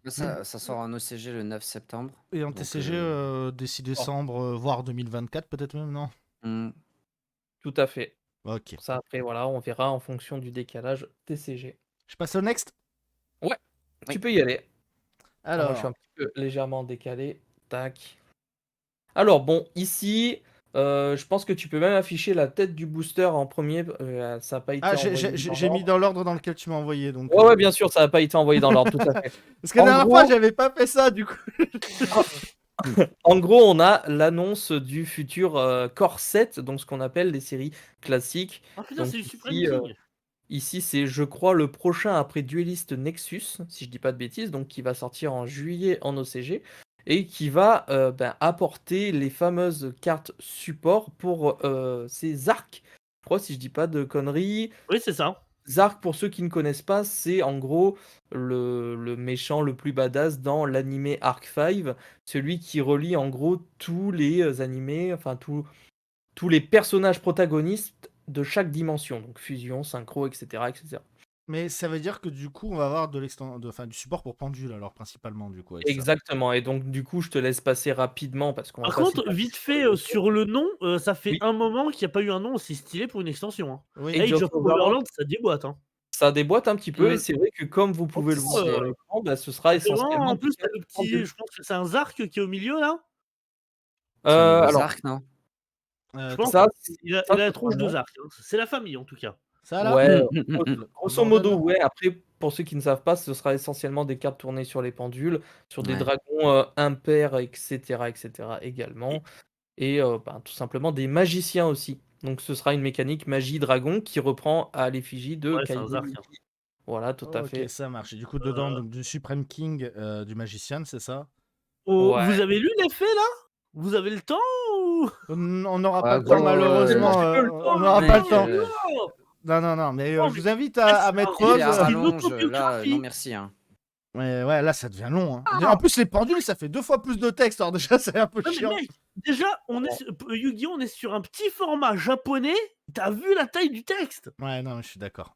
Ça sort en OCG le 9 septembre. Et en Donc, TCG d'ici décembre, voire 2024 peut-être même, non? mm. Tout à fait. Ok. Ça, après, voilà, on verra en fonction du décalage TCG. Je passe au next. Ouais, Oui. tu peux y aller. Alors, moi, je suis un Alors, petit peu légèrement décalé. Tac. Alors, bon, ici, je pense que tu peux même afficher la tête du booster en premier. Ça n'a pas été envoyé dans j'ai mis l'ordre. dans l'ordre dans lequel tu m'as envoyé, donc. Ouais, ouais, bien sûr, ça n'a pas été envoyé dans l'ordre, tout à fait. Parce que la En dernière fois, gros, j'avais pas fait ça, du coup. en gros, on a l'annonce du futur Core 7, donc ce qu'on appelle les séries classiques. Ah putain, Donc c'est du Supreme ici, King. ici c'est, je crois, le prochain après Duelist Nexus, si je dis pas de bêtises, donc qui va sortir en juillet en OCG et qui va ben, apporter les fameuses cartes support pour ces arcs. Je crois, si je dis pas de conneries. Oui, c'est ça. Zark, pour ceux qui ne connaissent pas, c'est en gros le méchant le plus badass dans l'animé Arc 5, celui qui relie en gros tous les animés, enfin tous les personnages protagonistes de chaque dimension, donc fusion, synchro, etc., etc. Mais ça veut dire que du coup, on va avoir du support pour pendule, alors principalement, du coup, avec ça. Exactement, et donc du coup, je te laisse passer rapidement parce qu'on va Par passer contre, vite sur fait, le- sur le nom, ça fait Oui, un moment qu'il n'y a pas eu un nom aussi stylé pour une extension, hein. Oui. Age Age of of Overlord, Overlord, ça déboîte, hein. ça déboîte un petit peu, et Mm. c'est vrai que comme vous pouvez le Franchement, voir sur l'écran, bah, ce sera ça fait vraiment, essentiellement en des plus, t'as cartes le petit, pendules. je pense que c'est un Zark qui est au milieu, là. C'est un nouveau Alors, Zark, non? Je Attends, pense ça, qu'il a ça, la ce sera tronche de non. Zark, hein. C'est la famille, en tout cas. ça là? Ouais, Mm. grosso Bordel, modo, hein. ouais. Après, pour ceux qui ne savent pas, ce sera essentiellement des cartes tournées sur les pendules, sur des Ouais. dragons impairs, etc., etc. également. Et ben, tout simplement des magiciens aussi. Donc ce sera une mécanique magie-dragon qui reprend à l'effigie de Ouais, c'est un Kaido Zark, hein. Yuji. Voilà, tout à Ok, fait. ça marche. Et du coup, dedans, donc, du Supreme King, du Magician, c'est ça? Oh, Ouais. vous avez lu l'effet, là? Vous avez le temps ou? On n'aura pas Ouais, le temps, gros, Tellement malheureusement. tu peux le On temps, n'aura le pas mec. le temps. Non! Non, mais Non, je mais vous invite là, à c'est mettre un Il fait pause. à c'est une rallonge, là, non autobiographie. merci. Hein. Ouais, là, ça devient long. Hein. En plus, les pendules, ça fait 2 fois plus de texte. Alors, déjà, c'est un peu Non, mais chiant. mec, déjà, on est Yu-Gi-Oh! On est sur un petit format japonais. T'as vu la taille du texte? Ouais, non, mais je suis d'accord.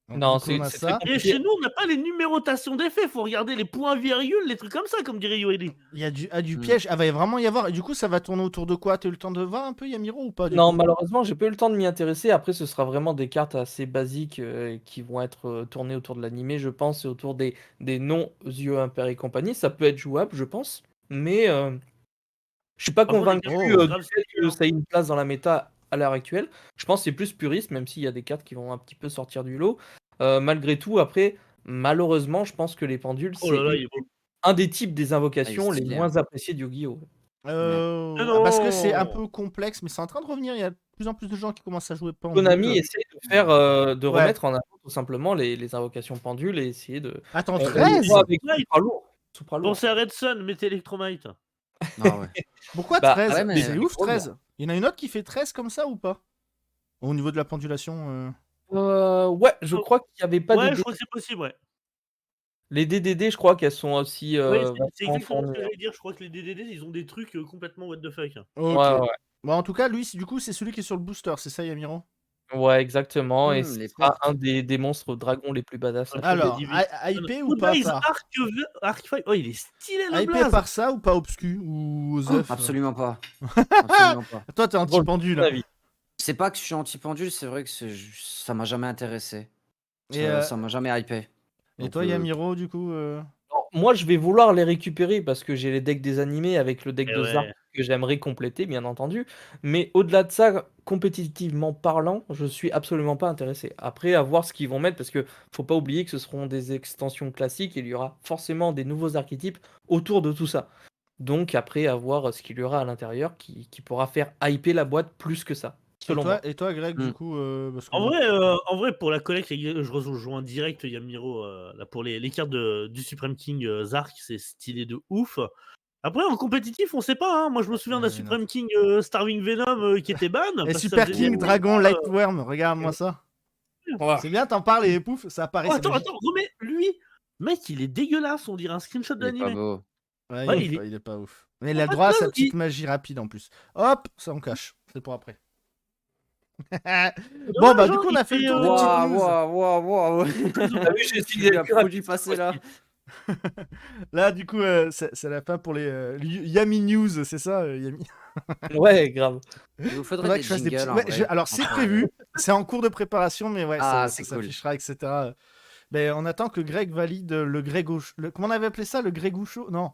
Donc, Non, du coup, on a c'est très ça. Et compliqué. chez nous, on n'a pas les numérotations d'effets. Faut regarder les points virgules, les trucs comme ça, comme dirait Yoeli. Il y a du Mm. piège. Ah, va vraiment y avoir. Et du coup, ça va tourner autour de quoi? T'as eu le temps de voir un peu, Yamiro, ou pas du Non, coup? malheureusement, j'ai pas eu le temps de m'y intéresser. Après, ce sera vraiment des cartes assez basiques qui vont être tournées autour de l'animé, je pense, et autour des non-yeux impairs et compagnie. Ça peut être jouable, je pense. Mais je suis pas Franchement, les convaincu cartes, Oh. c'est du grave fait stylé, que hein. ça ait une place dans la méta à l'heure actuelle. Je pense que c'est plus puriste, même s'il y a des cartes qui vont un petit peu sortir du lot. Malgré tout, après, malheureusement, je pense que les pendules, Oh là c'est là, il est beau. un des types des Ah, il est invocations les stylé, hein. moins appréciés de Yu-Gi-Oh! Ouais. Parce que c'est un Non. peu complexe, mais c'est en train de revenir. Il y a de plus en plus de gens qui commencent à jouer pendule. Konami essaie de faire, de Ouais. remettre en avant tout simplement les invocations pendules et essayer de. Attends, On le 13? voit avec Ouais. Supra lourd. Supra lourd. Pensez à Red Sun, mettez Electromite. Ah ouais. Pourquoi Bah, 13? ouais, mais- C'est ouf, trop bien. 13. Il y en a une autre qui fait 13 comme ça ou pas? Au niveau de la pendulation. Ouais, je crois qu'il n'y avait pas Ouais, des je crois que c'est possible, ouais. Les DDD, je crois qu'elles sont aussi Ouais, c'est vachement exactement ce fournies. que j'allais dire. Je crois que les DDD, ils ont des trucs complètement what the fuck. Ok. Ouais, ouais. Bon, en tout cas, lui, du coup, c'est celui qui est sur le booster, c'est ça, Yamiro? Ouais, exactement. Et ce Les sera pertes. un des monstres dragons les plus badass. Ouais. Alors, Division. hypé ou Good pas Eyes par? Arc 5. Oh, il est stylé le Hypé blaze. par ça ou pas obscu ou aux œufs? Absolument pas. Absolument pas. Toi, t'es Drôle, anti-pendule. mon avis. C'est pas que je suis anti-pendule, c'est vrai que ça m'a jamais intéressé. Et, Ça m'a jamais hypé. et Donc, toi, Yamiro, du coup Non, moi, je vais vouloir les récupérer parce que j'ai les decks des animés avec le deck Eh de Zark ouais. que j'aimerais compléter, bien entendu. Mais au-delà de ça, compétitivement parlant, je suis absolument pas intéressé. Après, à voir ce qu'ils vont mettre parce que faut pas oublier que ce seront des extensions classiques et il y aura forcément des nouveaux archétypes autour de tout ça. Donc, après, à voir ce qu'il y aura à l'intérieur qui pourra faire hyper la boîte plus que ça, selon moi. et toi, Greg, du Mm. coup, parce que En vrai, pour la collecte, je rejoins direct Yamiro. Là, pour les cartes du Supreme King Zark, c'est stylé de ouf. Après, en compétitif, on sait pas. Hein. Moi, je me souviens d'un non. Supreme King Starving Venom qui était ban. Et parce que ça Super faisait des King mois, Dragon Lightworm, regarde-moi ça. Voilà. C'est bien, t'en parles et pouf, ça apparaît. Oh, c'est magique. attends, remets lui. Mec, il est dégueulasse. On dirait un screenshot Il est pas d'animé. beau. Ouais, Ouais, il est pas ouf. Mais il a a le pas de droit à sa classe, petite magie rapide en plus. Hop, ça on cache. C'est pour après. Bon, bah, du coup, on a fait le tour des petites Waouh, news. waouh. T'as vu, j'ai essayé Il d'être a plus produit rapide passé cette là. Là, du coup, c'est la fin pour les Yami News, c'est ça, Yami? fois-ci. Ouais, grave. Il vous faudrait Faudrait des que je fasse des jingles petits. en Ouais, vrai. alors, c'est Entre- prévu, c'est en cours de préparation, mais ouais, Ah, ça c'est cool. s'affichera, etc. Mais on attend que Greg valide le Greg Comment on avait appelé ça, le Greg Show? Non,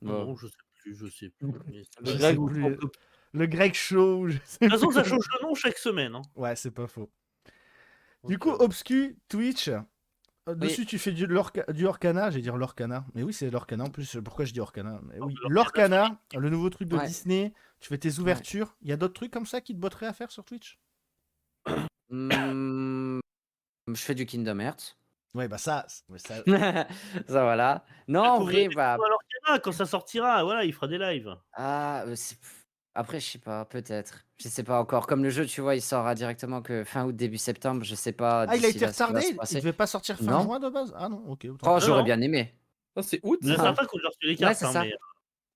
Bon. Non, je sais plus. Mais ça Le je me- sais Greg ou plus. le top. Le Greg Show, je sais De toute façon, plus ça comment- change de nom chaque semaine. Hein. Ouais, c'est pas faux. Du Donc, coup, Obscu, Twitch. Dessus, Oui. tu fais du Lorcana, j'ai dire Lorcana. Mais oui, c'est Lorcana en plus. Pourquoi je dis Orcana? Mais oui, Lorcana, Lorcana, le nouveau truc de Ouais. Disney. Tu fais tes ouvertures. Il y a d'autres trucs comme ça qui te botteraient à faire sur Twitch? Je fais du Kingdom Hearts. Ouais, bah ça. Mais ça... Ça voilà. Non, en faut vrai, vérifier bah. alors quand ça sortira, voilà, il fera des lives. Ah, après, je sais pas, peut-être. Je sais pas encore. Comme le jeu, tu vois, il sort directement que fin août, début septembre. Je sais pas Ah, il a d'ici été là ce qui va se retardé? Il passer. devait pas sortir fin Non. juin de base? Ah non, ok. autant Oh, pour j'aurais non. bien aimé. Ça, c'est août. C'est la Ah. dernière fois qu'on a reçu les Ouais, cartes. c'est hein, ça. mais...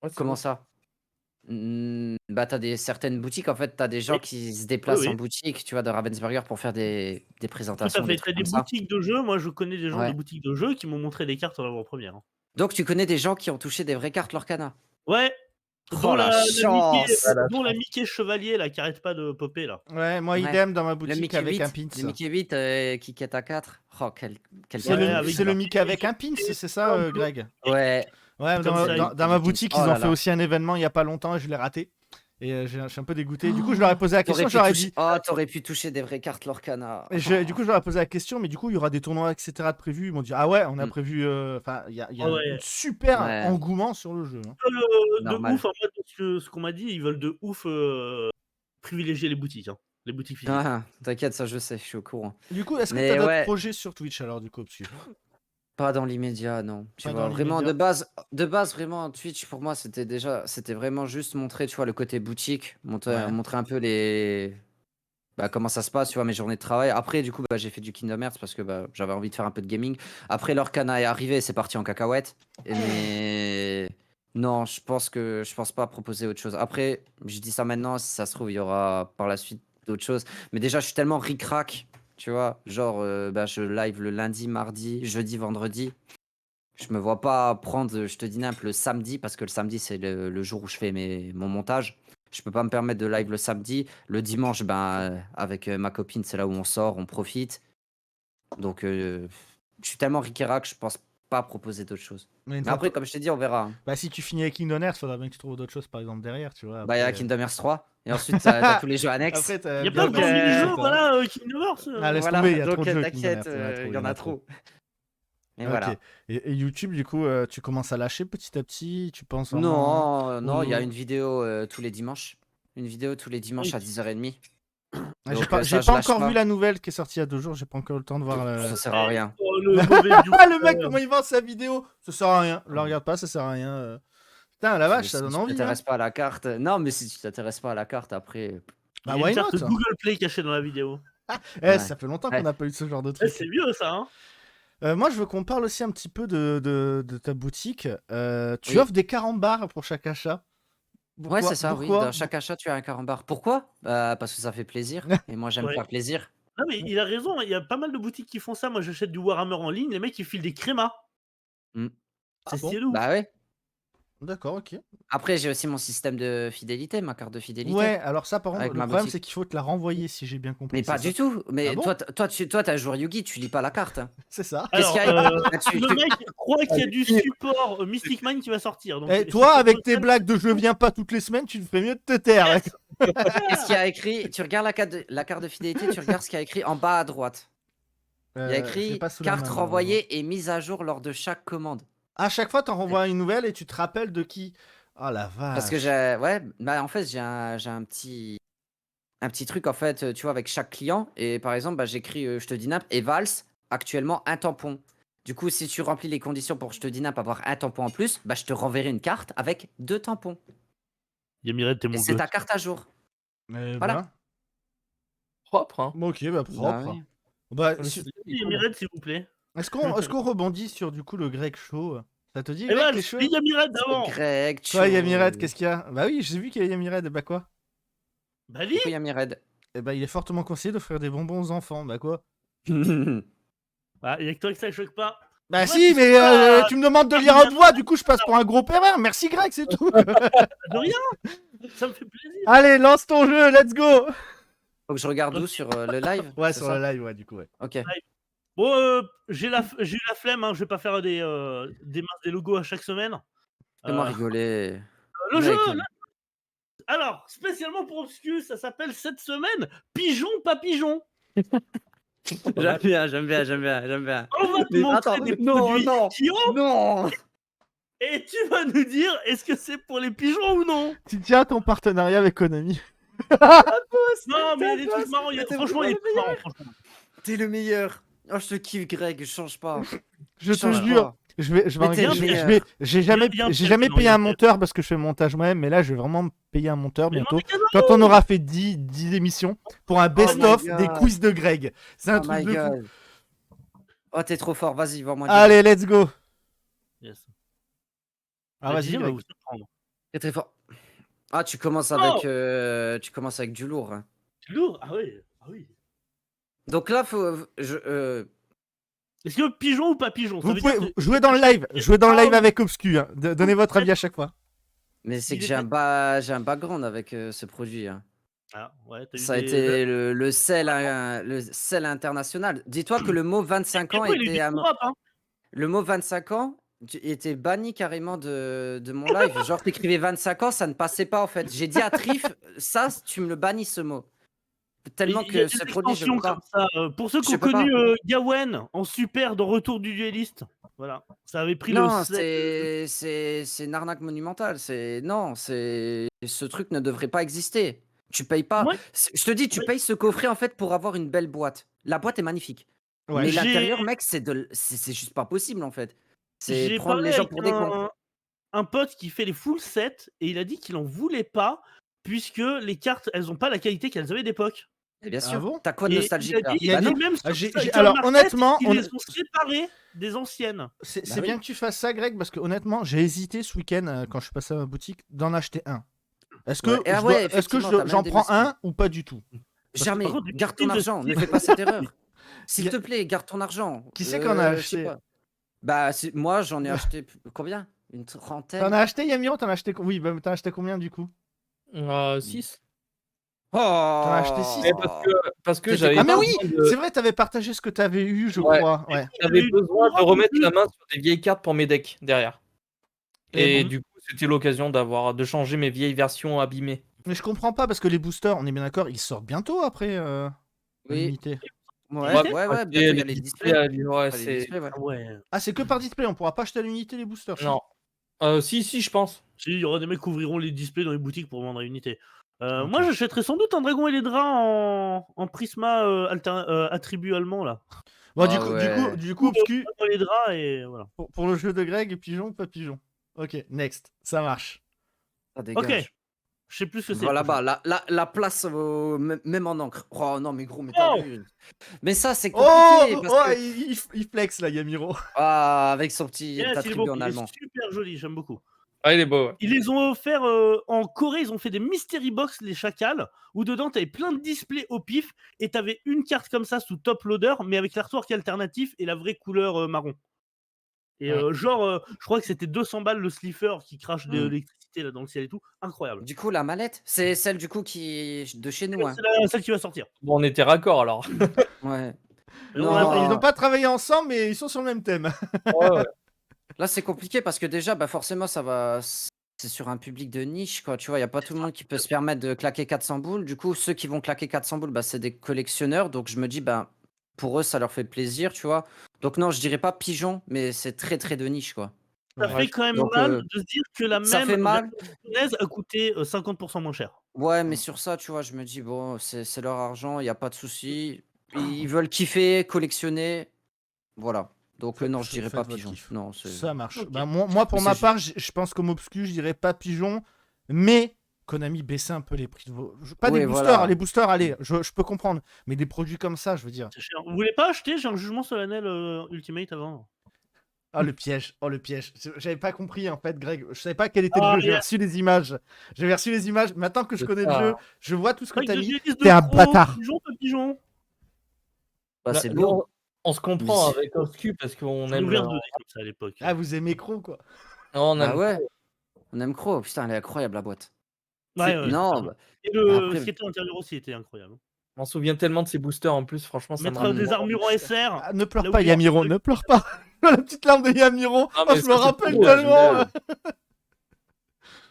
Ouais, c'est Comment août. ça? Bah, t'as certaines boutiques, en fait, t'as des gens Oui. qui se déplacent Oui, en oui. boutique, tu vois, de Ravensburger pour faire des Tout à présentations, des fait. trucs Des comme ça. boutiques de jeux, moi je connais des gens Ouais. de boutiques de jeux qui m'ont montré des cartes en avant-première. Hein. Donc, tu connais des gens qui ont touché des vraies cartes Lorcana? Ouais, Oh la chance! Ah, la dont la chance. Mickey Chevalier là, qui arrête pas de popper là. Ouais, moi, Ouais. idem dans ma Le boutique Mickey avec 8, un pins. le Mickey 8 qui quête à 4. Oh, quel C'est Ouais, le, avec c'est le des Mickey avec un pins, et c'est ça, un peu. Greg? Ouais. Ouais, Comme ça, dans ma boutique, Oh ils là ont fait là. aussi un événement il y a pas longtemps et je l'ai raté. Et je suis un peu dégoûté. Du coup, je leur ai posé la question, T'aurais pu j'aurais toucher... dit. Oh, t'aurais pu toucher des vraies cartes Lorcana. Du coup, je leur ai posé la question, mais du coup, il y aura des tournois, etc. de prévus. Ils m'ont dit, ah ouais, on a Mm. prévu. Enfin, il y a Ah ouais. un super Ouais. engouement sur le jeu. Hein. De Normal. ouf, en fait, ce qu'on m'a dit, ils veulent de ouf privilégier les boutiques, hein, les boutiques physiques. Ah, t'inquiète, ça je sais, je suis au courant. Du coup, est-ce que Mais tu as d'autres ouais. projets sur Twitch alors, du coup, parce que- Pas dans l'immédiat, non. Tu Pas vois, dans vraiment l'immédiat. de base, vraiment, Twitch pour moi, c'était vraiment juste montrer, tu vois, le côté boutique, montrer un peu comment ça se passe, tu vois, mes journées de travail. Après, du coup, j'ai fait du Kingdom Hearts parce que j'avais envie de faire un peu de gaming. Après, Lorcana est arrivé, c'est parti en cacahuète. Mais non, je pense pas proposer autre chose. Après, je dis ça maintenant, si ça se trouve, il y aura par la suite d'autres choses. Mais déjà, je suis tellement ric-rac, Tu vois, genre, je live le lundi, mardi, jeudi, vendredi. Je me vois pas prendre, je te dis n'importe le samedi, parce que le samedi, c'est le jour où je fais mon montage. Je peux pas me permettre de live le samedi. Le dimanche, avec ma copine, c'est là où on sort, on profite. Donc, je suis tellement ric-rac que je pense pas proposer d'autres choses. Mais une Mais fois après, que- comme je t'ai dit, on verra, hein. Bah, si tu finis avec Kingdom Hearts, faudra bien que tu trouves d'autres choses, par exemple, derrière, tu vois. Bah, il y a Après, Kingdom Hearts 3. Et ensuite, t'as tous les jeux annexes. après t'as Il y a bien plein de Donc, plein mini-jeux, trucs, hein. voilà, Kingdom Hearts. Ah, laisse Voilà, tomber, il y a donc trop de jeux Kingdom t'inquiète, Hearts, il y en a trop. Et Ok. voilà. Et YouTube, du coup, tu commences à lâcher petit à petit, tu penses vraiment. Non, il y a ou- une vidéo tous les dimanches. Une vidéo tous les dimanches Oui. à 10h30. Ah, Donc, j'ai ça, je pas lâche encore vu pas. la nouvelle qui est sortie il y a 2 jours, j'ai pas encore eu le temps de voir. Ça sert à rien. Oh, le mauvais view. Ah, le mec, comment il vend sa vidéo? Ça sert à rien. Le regarde pas, ça sert à rien. Putain, la vache, ça Si donne tu envie, hein. t'intéresses pas à la carte. Non, mais si tu t'intéresses pas à la carte, après. Il Bah, y a une why carte not? Google Play cachée dans la vidéo. Eh, Ouais. ça fait longtemps Ouais. qu'on n'a pas eu ce genre de Eh, truc. c'est vieux ça, hein. Moi, je veux qu'on parle aussi un petit peu de ta boutique. Tu Oui. offres des carambars pour chaque achat. Ouais, c'est ça, oui. Pourquoi Dans chaque achat, tu as un carambar. Pourquoi? Parce que ça fait plaisir. Et moi, j'aime Ouais. faire plaisir. Non mais il a raison, il y a pas mal de boutiques qui font ça. Moi j'achète du Warhammer en ligne, les mecs ils filent des crémas. Mm. Ah C'est bon? stylé de ouf. Bah ouais. D'accord, ok. Après, j'ai aussi mon système de fidélité, ma carte de fidélité. Ouais, alors ça, par contre, Avec le ma problème, boutique. c'est qu'il faut te la renvoyer, si j'ai bien compris. Mais pas c'est du ça? tout. Mais Ah bon? toi, t'es un joueur Yugi, tu lis pas la carte, hein. C'est ça. Qu'est-ce Alors, qu'il y a Bah, le mec croit qu'il y a du support Mystic Mine qui va sortir. Donc, Et si toi, tu avec proposes tes ça, blagues de je viens pas toutes les semaines, tu ferais mieux de te taire. Qu'est-ce qu'il y a écrit? Tu regardes la carte de fidélité, tu regardes ce qu'il y a écrit en bas à droite. Il y a J'ai écrit pas sous la carte main, malheureusement. renvoyée et mise à jour lors de chaque commande. À chaque fois, t'en renvoies une nouvelle et tu te rappelles de qui. Oh la vache. Parce que en fait, j'ai un petit truc en fait, tu vois, avec chaque client. Et par exemple, j'écris, je te dis n'importe, et Vals, actuellement un tampon. Du coup, si tu remplis les conditions pour je te dis n'importe avoir un tampon en plus, je te renverrai une carte avec 2 tampons. Yamiret, t'es Et mon c'est gosse. ta carte à jour. Eh Voilà. ben, Propre, hein. ok, bah propre. Bah oui. Bah, Mais si- c'est cool. Yamiret, s'il vous plaît. est-ce qu'on rebondit sur du coup le Greg Show? Ça te dit, Eh Greg, ben, t'es chaud? c'est Yamiret d'avant. Greg, Toi, chaud. Yamired, qu'est-ce qu'il y a? Bah oui, j'ai vu qu'il y a Yamired, bah quoi? Bah, dis. Du coup, il y a Mired. Eh bah il est fortement conseillé d'offrir des bonbons aux enfants, bah quoi? Bah, il y a que toi que ça choque pas. Bah Ouais, si, tu mais sais pas, tu me demandes de lire à haute voix, du coup je passe pour un gros pervers, merci Greg, c'est tout! de rien. Ça me fait plaisir. Allez, lance ton jeu, let's go! Faut que je regarde où sur le live? Ouais, c'est sur ça le live, ouais, du coup, ouais. Ok. Bon, j'ai eu la flemme, hein. Je vais pas faire des logos à chaque semaine. Fais-moi Euh, rigoler. Le jeu, Mec. alors, spécialement pour Obscus, ça s'appelle cette semaine Pigeon, pas pigeon. J'aime bien. On va te Mais montrer attends, des non, produits non, qui ont, non. et tu vas nous dire est-ce que c'est pour les pigeons ou non. Tu tiens ton partenariat avec Konami. Non, mais il y a des trucs marrants. Franchement, il y a des trucs marrants. Franchement. T'es le meilleur. Oh, je te kiffe, Greg, je change pas. Je te Change jure, pas. je vais Mais t'es le meilleur. j'ai jamais, Il y a un j'ai piège, jamais non, payé il y a un un piège. monteur parce que je fais le montage moi-même, mais là je vais vraiment payer un monteur Mais bientôt. demande Quand on aura fait 10 émissions pour un best-of my des God. quiz de Greg. C'est un Oh truc my de fou. god. Oh, t'es trop fort, vas-y, vends-moi du Allez, let's go. Yes. Ah, vas-y, on va Greg. vous surprendre. T'es très fort. Ah, tu commences avec du lourd, hein. C'est lourd. Ah oui. Ah oui. Donc là, Est-ce que pigeon ou pas pigeon? Ça Vous veut pouvez dire que- jouer dans le live. Jouer dans le live avec Obscu. Hein. Donnez votre avis à chaque fois. mais c'est Il que était- j'ai un background avec ce produit, hein. Ah ouais. T'as eu Ça a des- été le sel international. Dis-toi que le mot 25 ans Après, il a eu était des frappes, hein. le mot 25 ans était banni carrément de mon live. Genre, t'écrivais 25 ans, ça ne passait pas en fait. J'ai dit à Trif, ça, tu me le bannis ce mot. Tellement Il y a que des ce produit, je extensions veux pas. comme ça. Pour ceux qui Je ont peux connu Gawen en super dans Retour du dueliste, voilà, ça avait pris Non, le. c'est une arnaque monumentale. Non, ce truc ne devrait pas exister. Tu payes pas. Ouais. Je te dis, tu Ouais. payes ce coffret en fait pour avoir une belle boîte. La boîte est magnifique. Ouais. Mais J'ai- l'intérieur, mec, c'est juste pas possible en fait. C'est J'ai prendre parlé les gens avec pour des cons. un pote qui fait les full sets et il a dit qu'il en voulait pas puisque les cartes elles ont pas la qualité qu'elles avaient d'époque. Et bien Ah sûr. bon T'as quoi de Et nostalgique il a là? dit, Il a Bah dit- non. même Ah, sur alors, Market, honnêtement, ils on- les ont séparés des anciennes. C'est Bah oui. bien que tu fasses ça, Greg, parce que honnêtement, j'ai hésité ce week-end quand je suis passé à ma boutique d'en acheter un. Est-ce que Ouais. Et ah ouais, est-ce que effectivement, t'as j'en même prends démissionné. un ou pas du tout? Jamais. Par contre, Garde ton de argent. Ne style. fais pas cette erreur. S'il te plaît, garde ton argent. Qui c'est qu'on a Je sais acheté? pas. Bah, moi, j'en ai acheté combien? Une T'en trentaine? as acheté, Yamiro? T'en as acheté... Oui, bah t'en as acheté combien du coup? 6. T'en as acheté 6? Parce que C'était j'avais Ah mais besoin oui, c'est vrai, t'avais partagé ce que t'avais eu, je Ouais. crois. Ouais. j'avais besoin de remettre la main sur des vieilles cartes pour mes decks derrière. Et Et bon. du coup, c'était l'occasion de changer mes vieilles versions abîmées. Mais je comprends pas parce que les boosters, on est bien d'accord, ils sortent bientôt après Oui. l'unité. Ouais, bientôt il y a les displays. Ouais, Enfin, les c'est. displays, ouais. Ouais. Ah, c'est que par display, on pourra pas acheter à l'unité les boosters. Non. Si, je pense. Si, il y aura des mecs qui ouvriront les displays dans les boutiques pour vendre à unité. Ok. Moi, j'achèterais sans doute un dragon et les draps en prisma attribut allemand là. Bon, Ah ouais. du coup, Obscu, Dragon et les draps et voilà. pour le jeu de Greg, pigeon ou pas pigeon? Ok, next, ça marche. Ça Ok. dégage. Je sais plus ce que c'est. Voilà, le prochain. là-bas, la place, même en encre. Oh non, mais gros, mais Oh t'as vu. Mais ça, c'est Oh, compliqué. Parce oh, que... il flex là, Yamiro. Ah, avec son petit Yes, il est attribut beau, en il est allemand. super joli, j'aime beaucoup. Ah, il est beau. Ouais. Ils les ont offert en Corée, ils ont fait des mystery box, les chacals, où dedans t'avais plein de displays au pif et t'avais une carte comme ça sous top loader, mais avec l'artwork alternatif et la vraie couleur marron. Et je crois que c'était 200 balles le slipper qui crache de l'électricité là dans le ciel et tout, incroyable. Du coup, la mallette, c'est celle du coup qui est de chez nous. Hein. C'est celle qui va sortir. Bon, on était raccord alors. Ouais. Mais Non. on a- Ils n'ont pas travaillé ensemble, mais ils sont sur le même thème. Ouais. Là, c'est compliqué parce que déjà, bah, forcément, ça va. C'est sur un public de niche, quoi. Tu vois, il n'y a pas tout le monde qui peut se permettre de claquer 400 boules. Du coup, ceux qui vont claquer 400 boules, bah, c'est des collectionneurs. Donc, je me dis, bah, pour eux, ça leur fait plaisir, tu vois. Donc, non, je dirais pas pigeon, mais c'est très, très de niche, quoi. Ça Ouais. fait quand même Donc, mal de se dire que la ça même fait mal. version japonaise a coûté 50% moins cher. Ouais, mais sur ça, tu vois, je me dis, bon, c'est leur argent, il n'y a pas de souci. Ils veulent kiffer, collectionner. Voilà. Donc, non, je dirais Faites pas votre pigeon. kiff. Non, c'est. Ça marche. Ok. Bah, moi, pour Mais ma c'est part, je pense comme Obscu, je dirais pas pigeon, mais Konami baissez un peu les prix de vos. Pas des Oui, boosters, voilà. les boosters, allez, je peux comprendre, mais des produits comme ça, je veux dire. C'est cher. Vous voulez pas acheter? J'ai un jugement solennel Ultimate avant. Ah, le piège, oh le piège. J'avais pas compris en fait, Greg. Je savais pas quel était le Ah, jeu. J'avais reçu les images. J'avais reçu les images. Maintenant que je C'est connais le ça. jeu, je vois tout ce que Pack t'as de mis. dueliste de T'es un pro, bâtard. pigeon, pas pigeon. Bah, Là, c'est là, beau. on se comprend Mais c'est- avec Oscu parce qu'on J'en ai aime. ouvert 2 comme ça à l'époque. Ah, vous aimez Cro, quoi. On Bah aime ouais, trop. on aime Crow. Putain, elle est incroyable, la boîte. Ouais, ouais, Non, totalement. bah, Et après, ce qui était à l'intérieur aussi était incroyable. On se souvient tellement de ces boosters en plus, franchement, ça me Mettre rend. des armures en SR. Ah, ne pleure Là pas, où il y a- Yamiro, ne pleure pas. La petite larme de Yamiro. Ah, Oh, mais je ça, me c'est rappelle trop, tellement. j'aime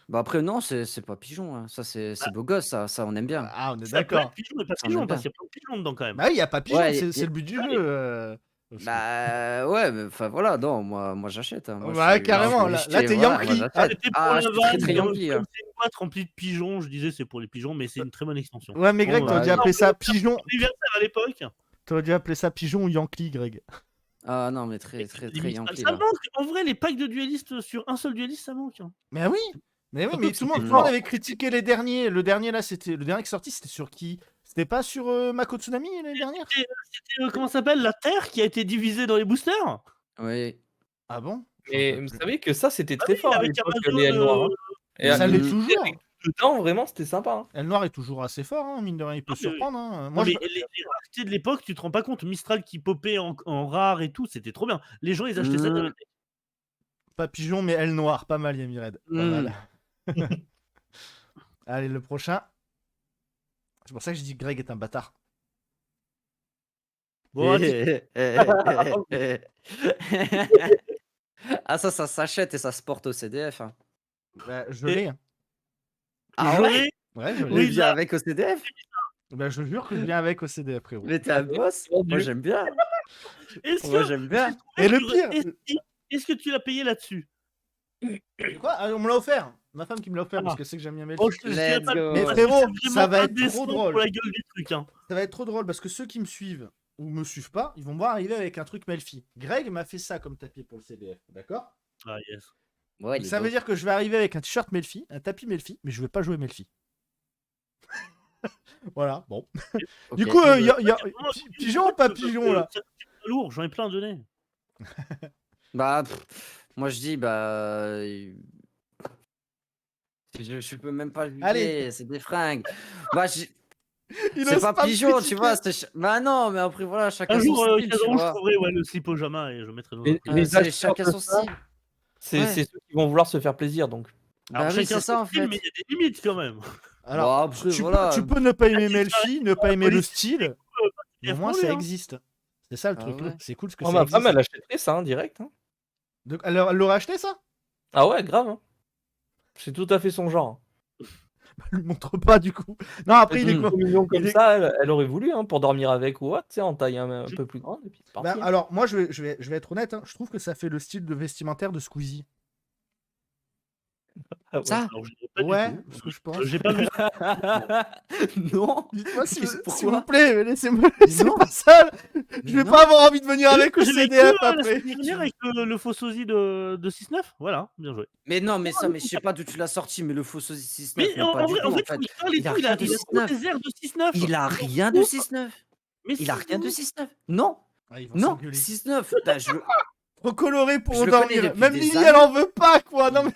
bah après, non, c'est pas pigeon. Hein. Ça, c'est beau gosse, ça, on aime bien. Ah, on est Ça peut être d'accord. pigeon et pas Ça, on pigeon aime parce bien. qu'il y a plein de pigeons dedans quand même. Bah oui, y a pas pigeon, Ouais, c'est le but du jeu. Obscu. bah ouais, mais enfin voilà, non, moi j'achète. Hein. Moi, Ouais, je carrément, suis là, jeté, t'es voilà, moi Yankee. j'achète. C'était pour Ah, la je suis très vanne, très Yankee. Hein. comme c'est une boîte remplie de pigeons, je disais c'est pour les pigeons, mais c'est une très bonne extension. Ouais, mais Greg, Bon, t'aurais bah dû oui. appeler ça pigeon. Anniversaire à l'époque. T'aurais dû appeler ça pigeon ou Yankee, Greg. Ah non, mais très très très Yankee Ça là. manque. En vrai, les packs de duellistes sur un seul dueliste, ça manque. Mais oui, mais Surtout tout que le monde, c'était tout le monde fort. avait critiqué les derniers. Le dernier là, c'était le dernier qui est sorti, c'était sur qui? C'était pas sur Mako Tsunami l'année dernière? C'était comment ça s'appelle, la Terre qui a été divisée dans les boosters. Oui. Ah bon? Je Et rappelle vous plus. savez que ça, c'était Ah très oui, fort à avec l'époque, Amazon, les ailes noires. Hein. Et Ça l'est Mhm. toujours. dedans, vraiment, c'était sympa. Hein. Elle Noire est toujours assez fort, hein, mine de rien, il peut Ah, mais oui. surprendre. Hein. Non, Moi, mais les raretés de l'époque, tu te rends pas compte. Mistral qui popait en rare et tout, c'était trop bien. Les gens, ils achetaient ça. Mhm. pas pigeon, mais elle Noire, pas mal, Yami Red. Pas mal. Allez, le prochain. C'est pour ça que je dis que Greg est un bâtard. Bon, Ah ça s'achète et ça se porte au CDF. Hein. Bah, je Et- l'ai. Hein. Ah ouais? Ouais, je l'ai. Mais Oui, viens ça- avec au CDF? Bah, je jure que je viens avec au CDF, frérot. Mais t'es un boss? vendu. Moi j'aime bien. Est-ce Moi que, j'aime bien. Et le tu- pire- est-ce que tu l'as payé là-dessus? Quoi? Ah, on me l'a offert. Ma femme qui me l'a offert Ah. parce que c'est que j'aime bien Melfi. Oh, je dirais Let's pas- go. Mais parce que frérot, c'est ça vraiment va être trop indécent drôle. pour la gueule du truc. Hein. Ça va être trop drôle parce que ceux qui me suivent ou me suivent pas, ils vont me voir arriver avec un truc Melfi. Greg m'a fait ça comme tapis pour le CDF, d'accord? Ah, yes. Ouais, il est Ça beau. veut dire que je vais arriver avec un t-shirt Melfi, un tapis Melfi, mais je vais pas jouer Melfi. Voilà, bon. Ok. Du coup, Vraiment, pigeon ou pas pigeon là? C'est lourd, j'en ai plein à donner. Bah, moi je dis, bah. Je peux même pas juger, Allez. c'est des fringues. Bah, Il C'est ose pas me pigeon, tu critiquer. vois. Bah non, mais après, voilà, chacun Un son jour, style, tu Casero, je vois. trouverai le slip au Jama et je mettrai dans un Les, truc. les C'est acheteurs chacun de son ça, style. c'est Ouais. ceux qui vont vouloir se faire plaisir. Donc, Bah Alors oui, chacun c'est ça son en style, mais fait. il y a des limites quand même. Alors, Bon, après, voilà. tu peux ne pas aimer Ah, Melfi, ne pas la aimer le police, style, mais au moins pour lui, ça hein. existe. C'est ça le Ah truc. ouais. C'est cool ce que oh, ça ma existe. femme, elle achèterait ça hein, direct. Hein. Elle l'aurait acheté ça? Ah ouais, grave. Hein. C'est tout à fait son genre. Elle le montre pas du coup. Non, après il est C'est quoi? trop mignon comme Il est- ça, elle aurait voulu hein, pour dormir avec ou what, tu sais, en taille un peu plus grande. Et puis c'est Bah, parti. Hein. alors, moi je vais être honnête, hein, je trouve que ça fait le style de vestimentaire de Squeezie. Ah ouais. Ça? Alors, je dirais pas du Ouais, tout. ce que je pense. J'ai pas vu. Non. Dites-moi s'il Pourquoi vous plaît, mais laissez-moi Mais laissez non. pas ça. Je vais Non. pas avoir envie de venir avec le J'ai vécu, CDF la après. semaine dernière avec le faux sosie de 6-9. Voilà, bien joué. Mais non, mais ça, mais je sais pas d'où tu l'as sorti, mais le faux sosie 6-9, Mais mais en, pas en du vrai, tout, en en fait, fait. quand il parle et Il a tout, il a rien de trop 6-9. des airs de 6-9. Il a rien de 6-9. Mais Il a si, rien de oui. 6-9. Non, Ah, ils vont non, s'engueuler. 6-9. Putain, Trop coloré pour Je le connais endormir. depuis Même des Lily, années. elle en veut pas, quoi. Non, mais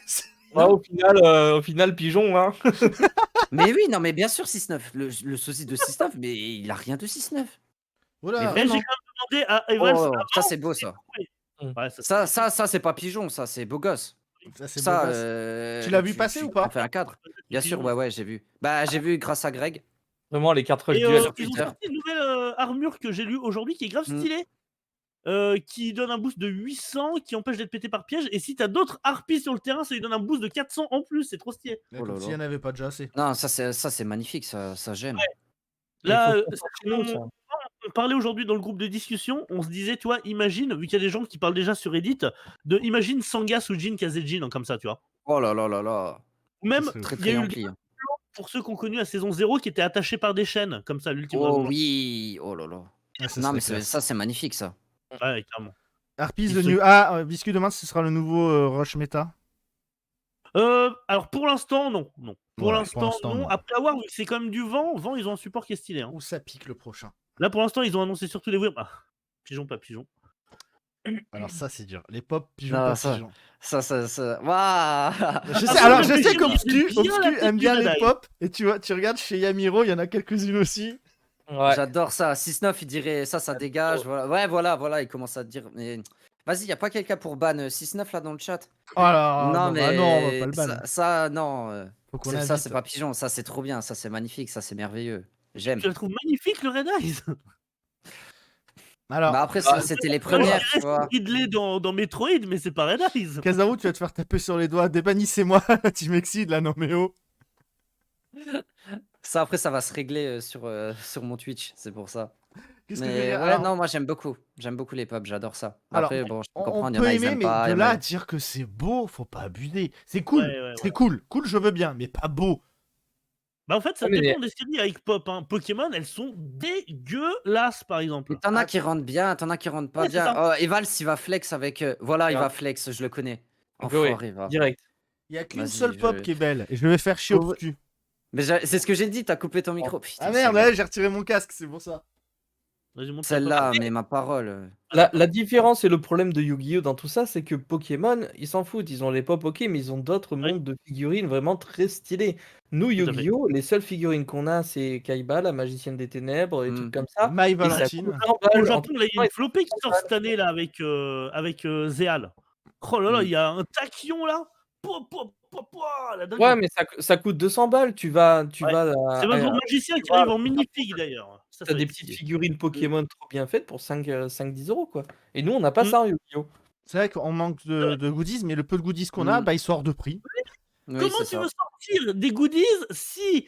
Ouais, au final, pigeon. Hein. Mais oui, non, mais bien sûr 6-9. Le sosie de 6-9, mais il a rien de 6-9. Mais Voilà. Mais j'ai vraiment. quand même demandé à Evans. Oh, avant, ça c'est beau ça. Ouais, Ça c'est pas pigeon, ça c'est beau gosse. Ça, c'est Ça, beau gosse. Tu l'as vu passer ou pas? t'en fais un cadre. Bien sûr, ouais, j'ai vu. Bah, j'ai vu grâce à Greg. Vraiment, les 4 rush Et duels. sur ils ont Twitter. sorti une nouvelle armure que j'ai lue aujourd'hui qui est grave Mm. stylée. Qui donne un boost de 800 qui empêche d'être pété par piège. Et si t'as d'autres harpies sur le terrain, ça lui donne un boost de 400 en plus. C'est trop stylé. Ouais, Oh comme là s'il y là. en avait pas déjà assez. Non, ça c'est magnifique, ça j'aime. Là, Il faut sortir, ça. on parlait aujourd'hui dans le groupe de discussion. On se disait, tu vois, imagine, vu qu'il y a des gens qui parlent déjà sur Reddit, imagine Sangas ou Jin Kazejin comme ça, tu vois. Oh là là là là. Ou même, C'est Très il y a eu le ampli. Hein. pour ceux qui ont connu la saison 0 qui étaient attachés par des chaînes, comme ça, l'ultime Oh Dragon. oui, oh là là. Ah, ça Non, serait mais classe. ça c'est magnifique ça. Ouais, clairement. Harpies Il de se- New. Ah, Biscuit demain, ce sera le nouveau Rush Meta. Alors pour l'instant, non. Pour Ouais, l'instant, non. Après avoir, vu que c'est quand même du vent, ils ont un support qui est stylé. Hein. Où ça pique le prochain? Là, pour l'instant, ils ont annoncé surtout les Wii. Pigeon, pas pigeon. Alors, ça, c'est dur. Les pop pigeons, Non, pas ça- pigeons. Ça. Waouh. Je sais, Ah, alors, ça, je le sais pigeon, qu'Obscu il aime bien la tête aime du bien les Jedi. pop. Et tu vois, tu regardes chez Yamiro, il y en a quelques-unes aussi. Ouais. J'adore ça. 6-9, il dirait ça dégage. Voilà. Ouais, voilà, il commence à te dire. Mais vas-y, y a pas quelqu'un pour ban 6-9 là dans le chat? Oh là, non, mais bah non, on va pas le ban. ça, non. Faut qu'on Ça, invite. c'est pas pigeon. Ça, c'est trop bien. Ça, c'est magnifique. Ça, c'est merveilleux. J'aime. Je le trouve magnifique, le Red Eyes. Alors, Bah après, c'était les Moi, je premières, dirais tu vois. c'est Ridley dans Metroid, mais c'est pas Red Eyes. Kazaru, tu vas te faire taper sur les doigts. Débannissez-moi, tu m'excites là, non mais oh. Ça, après, ça va se régler sur mon Twitch. C'est pour ça. Qu'est-ce que je veux Mais dire? ouais, Alors, non, moi, j'aime beaucoup. J'aime beaucoup les pubs. J'adore ça. Alors, Après, bon, je peux on comprendre. Il y peut en a, ils aimer, aiment mais pas. de il y en là a- à dire que c'est beau, faut pas abuser. C'est cool, Ouais, c'est cool. Cool, je veux bien, mais pas beau. Bah en fait, ça Ouais, mais dépend des séries avec Pop. Hein. Pokémon, elles sont dégueulasses, par exemple. Mais t'en as qui rentrent bien, t'en as qui rentrent pas Ouais, c'est bien. ça. Oh, Evals, il va flex avec. Voilà, il Ouais. va flex, je le connais. Donc, ouais, Enfoiré, va. direct. Il y a qu'une Vas-y, seule pop je- qui est belle, et je vais faire chier Oh, Obscu. Mais c'est ce que j'ai dit, t'as coupé ton micro. Putain, Ah merde, celle-là. ouais, j'ai retiré mon casque, c'est pour ça. Vas-y, montre ta Celle-là, Pop. mais ma parole. La différence et le problème de Yu-Gi-Oh dans tout ça, c'est que Pokémon, ils s'en foutent. Ils ont les pop ok, mais ils ont d'autres Oui. mondes de figurines vraiment très stylés. Nous, Tout à fait. Yu-Gi-Oh, les seules figurines qu'on a, c'est Kaiba, la magicienne des ténèbres, et Mm. trucs comme ça. My Et ça Valentine. coûte 100 Au balles. Japon, là, il y a une flopée qui sort balles. cette année là avec Zéal. Oh là là, Mm. il y a un tachyon là. La dingue. Ouais, mais ça coûte 200 balles. Tu vas à- C'est votre magicien qui vois, arrive en minifig d'ailleurs. Ça, T'as ça des va être petites stylé. figurines Pokémon trop bien faites pour 5-10 euros, quoi. Et nous, on n'a pas Mm. ça en Yu-Gi-Oh! C'est vrai qu'on manque de goodies, mais le peu de goodies qu'on a, Mm. bah, il sort de prix. Oui, Comment c'est tu ça. veux sortir des goodies si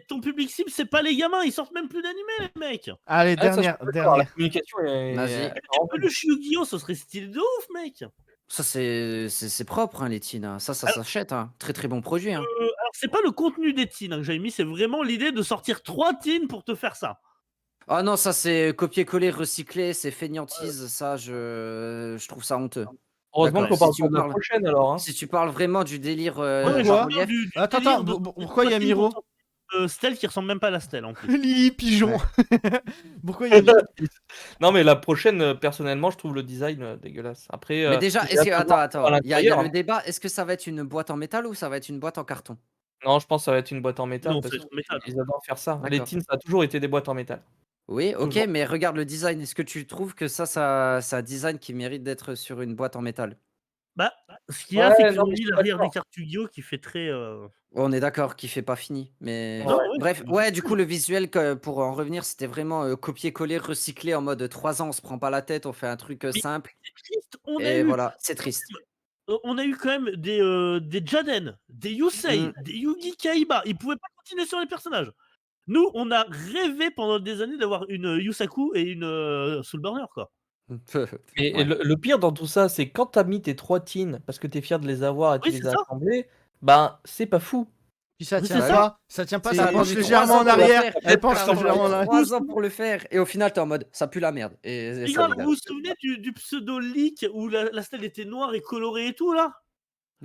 ton public cible c'est pas les gamins, ils sortent même plus d'animés les mecs. Allez, Ah, ça, je dernière, suis d'accord, La dernière. communication est. Vas-y. est Des vraiment bonne. peluches Yu-Gi-Oh, ce serait stylé de ouf mec. Ça, c'est propre, hein, les teens. Hein. Ça s'achète. Hein. Très très bon produit. Hein. Alors c'est pas le contenu des teens hein, que j'avais mis, c'est vraiment l'idée de sortir 3 teens pour te faire ça. Ah non, ça c'est copier-coller, recycler, c'est fainéantise. Ça, je trouve ça honteux. Heureusement D'accord, qu'on parle si tu pas de la parles- prochaine alors. Hein. Si tu parles vraiment du délire Ouais, quoi relief, du Attends, délire attends, pourquoi il y a teens Miro? pour sortir, Stell qui ressemble même pas à la Stell en plus. Lily Pigeon. Pourquoi il y a Miro? Non, mais la prochaine, personnellement, je trouve le design dégueulasse. Après, Mais déjà, j'ai hâte de voir à attends, il y a l'intérieur, le hein. débat. Est-ce que ça va être une boîte en métal ou ça va être une boîte en carton? Non, je pense que ça va être une boîte en métal Non, parce ça va être en métal. qu'ils adorent faire ça. Les D'accord. teens, ça a toujours été des boîtes en métal. Oui, OK, Toujours. mais regarde le design. Est-ce que tu trouves que ça c'est un design qui mérite d'être sur une boîte en métal? Bah, ce qu'il y a, c'est Ouais, qu'ils non, ont mais je mis suis l'arrière des d'accord. cartes Yu-Gi-Oh! Qui fait très, On est d'accord qu'il fait pas fini, mais non, Ouais. ouais, bref, c'est ouais, du coup, ridicule. le visuel que pour en revenir, c'était vraiment, copier-coller, recycler en mode 3 ans, on se prend pas la tête, on fait un truc, Mais simple c'est triste, et voilà, c'est triste. on a eu quand même des Jaden, des Mmh. Yusei, des Yugi Kaiba. Ils pouvaient pas continuer sur les personnages. Nous, on a rêvé pendant des années d'avoir une, Yusaku et une, Soulburner, quoi. Et Ouais. le pire dans tout ça, c'est quand tu as mis tes 3 teens parce que tu es fier de les avoir et tu Oui, c'est les as ça. assemblés, ben, c'est pas fou. Puis ça Oui, tient c'est Bah ça. pas, C'est ça ça a penche attendu 3 légèrement ans en pour le arrière. faire. Elle Peut-être penche pas Ça a légèrement en attendu arrière. 3 ans pour le faire et au final, tu es en mode: «Ça pue la merde» et ça Regarde, vous dégage. vous souvenez du pseudo leak où la stèle était noire et colorée et tout là?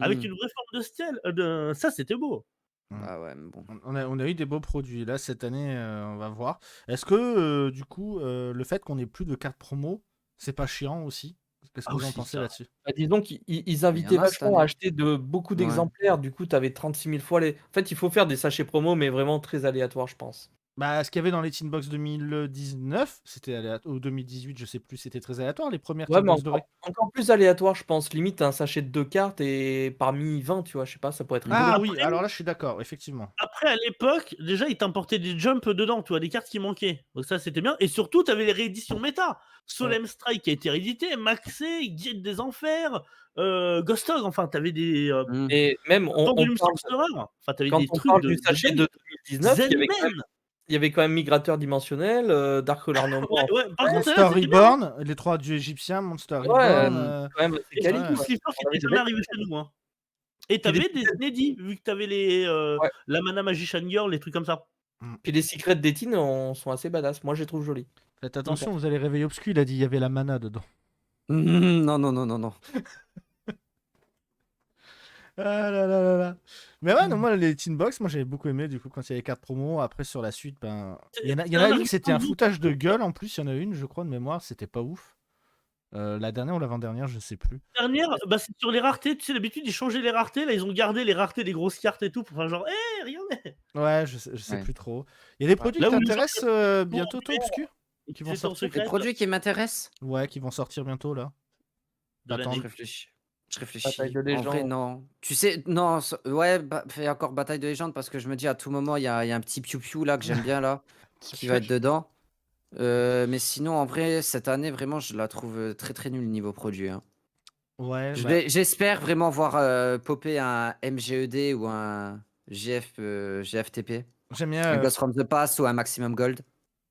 Avec Mmh. une vraie forme de stèle, de ça, c'était beau. Bah, ouais, mais bon. On a eu des beaux produits. Là, cette année, on va voir. Est-ce que, du coup, le fait qu'on ait plus de cartes promo, c'est pas chiant aussi? Qu'est-ce que Ah vous en aussi pensez ça. là-dessus? Bah, disons qu'ils Il y invitaient en a cette vachement à année. acheter beaucoup Ouais. d'exemplaires, du coup, tu avais 36 000 fois les en fait, il faut faire des sachets promo, mais vraiment très aléatoires, je pense. Bah, ce qu'il y avait dans les Teen Box 2019, c'était aléatoire. Ou 2018, je sais plus, c'était très aléatoire, les premières Ouais, Teen mais Box dorées. encore plus aléatoire, je pense. Limite, tu un sachet de 2 cartes et parmi 20, tu vois? Je sais pas, ça pourrait être rigolo. Ah oui, Après alors là, je suis d'accord, effectivement. après à l'époque, déjà, ils t'importaient des jumps dedans, tu vois? Des cartes qui manquaient. Donc ça, c'était bien et surtout, tu avais les rééditions méta. Solemn Strike qui a été réédité, Maxé, Guide des Enfers, Ghost Hog, enfin, tu avais des, Mmh. Et même on Pendulum parle Sorcerer, enfin, tu avais quand des on trucs parle de du sachet dingue. de 2019, Zenman! il y avait quand même Migrateur Dimensionnel, Dark Color No Ouais, More. ouais, par contre, Monster celle-là, c'était bien, hein. Reborn, les 3 dieux égyptiens, Monster Ouais, Reborn. Mmh. quand même assez Et quali, surtout Ouais. quoi. Slipper qui On avait était des jamais belles arrivé chez nous, hein. Et tu puis les avais des inédits, vu que tu avais les, ouais, la Mana Magician Girl, les trucs comme ça. puis les secrets des teens sont assez badass. Moi, je les trouve jolis. Faites Donc, attention, vous allez réveiller Obscu, il a dit il y avait la mana dedans. Non, non, non, non, non. Ah là là là là. Mais ouais, non, Mmh. moi, les Teen Box, moi j'avais beaucoup aimé du coup quand il y avait les cartes promo. Après, sur la suite, ben. Il y en a C'est une, un argument c'était un de foutage de gueule en plus. Il y en a une, je crois, de mémoire, c'était pas ouf. La dernière ou l'avant-dernière, je sais plus. dernière, bah, c'est sur les raretés, tu sais, d'habitude, ils changeaient les raretés, là, ils ont gardé les raretés des grosses cartes et tout pour faire genre: «Eh, regardez!» Ouais, je sais Ouais. plus trop. Il y a des produits Là qui où les gens t'intéressent bientôt, toi, en Obscu? Qui vont c'est sur sortir? Les secret produits qui m'intéressent? Ouais, qui vont sortir bientôt là. de D'attendre. Je l'année. réfléchis. Je Bataille réfléchis. de En vrai, légende. non. Tu sais, non, ouais, fais encore Bataille de légende parce que je me dis à tout moment, il y a un petit piou-piou là que j'aime bien là, qui va être dedans. Mais sinon, en vrai, cette année, vraiment, je la trouve très très nulle niveau produit, hein. Ouais, bah. J'espère vraiment voir popper un MGED ou un GFTP. J'aime Un bien. Ghost from the Past ou un Maximum Gold.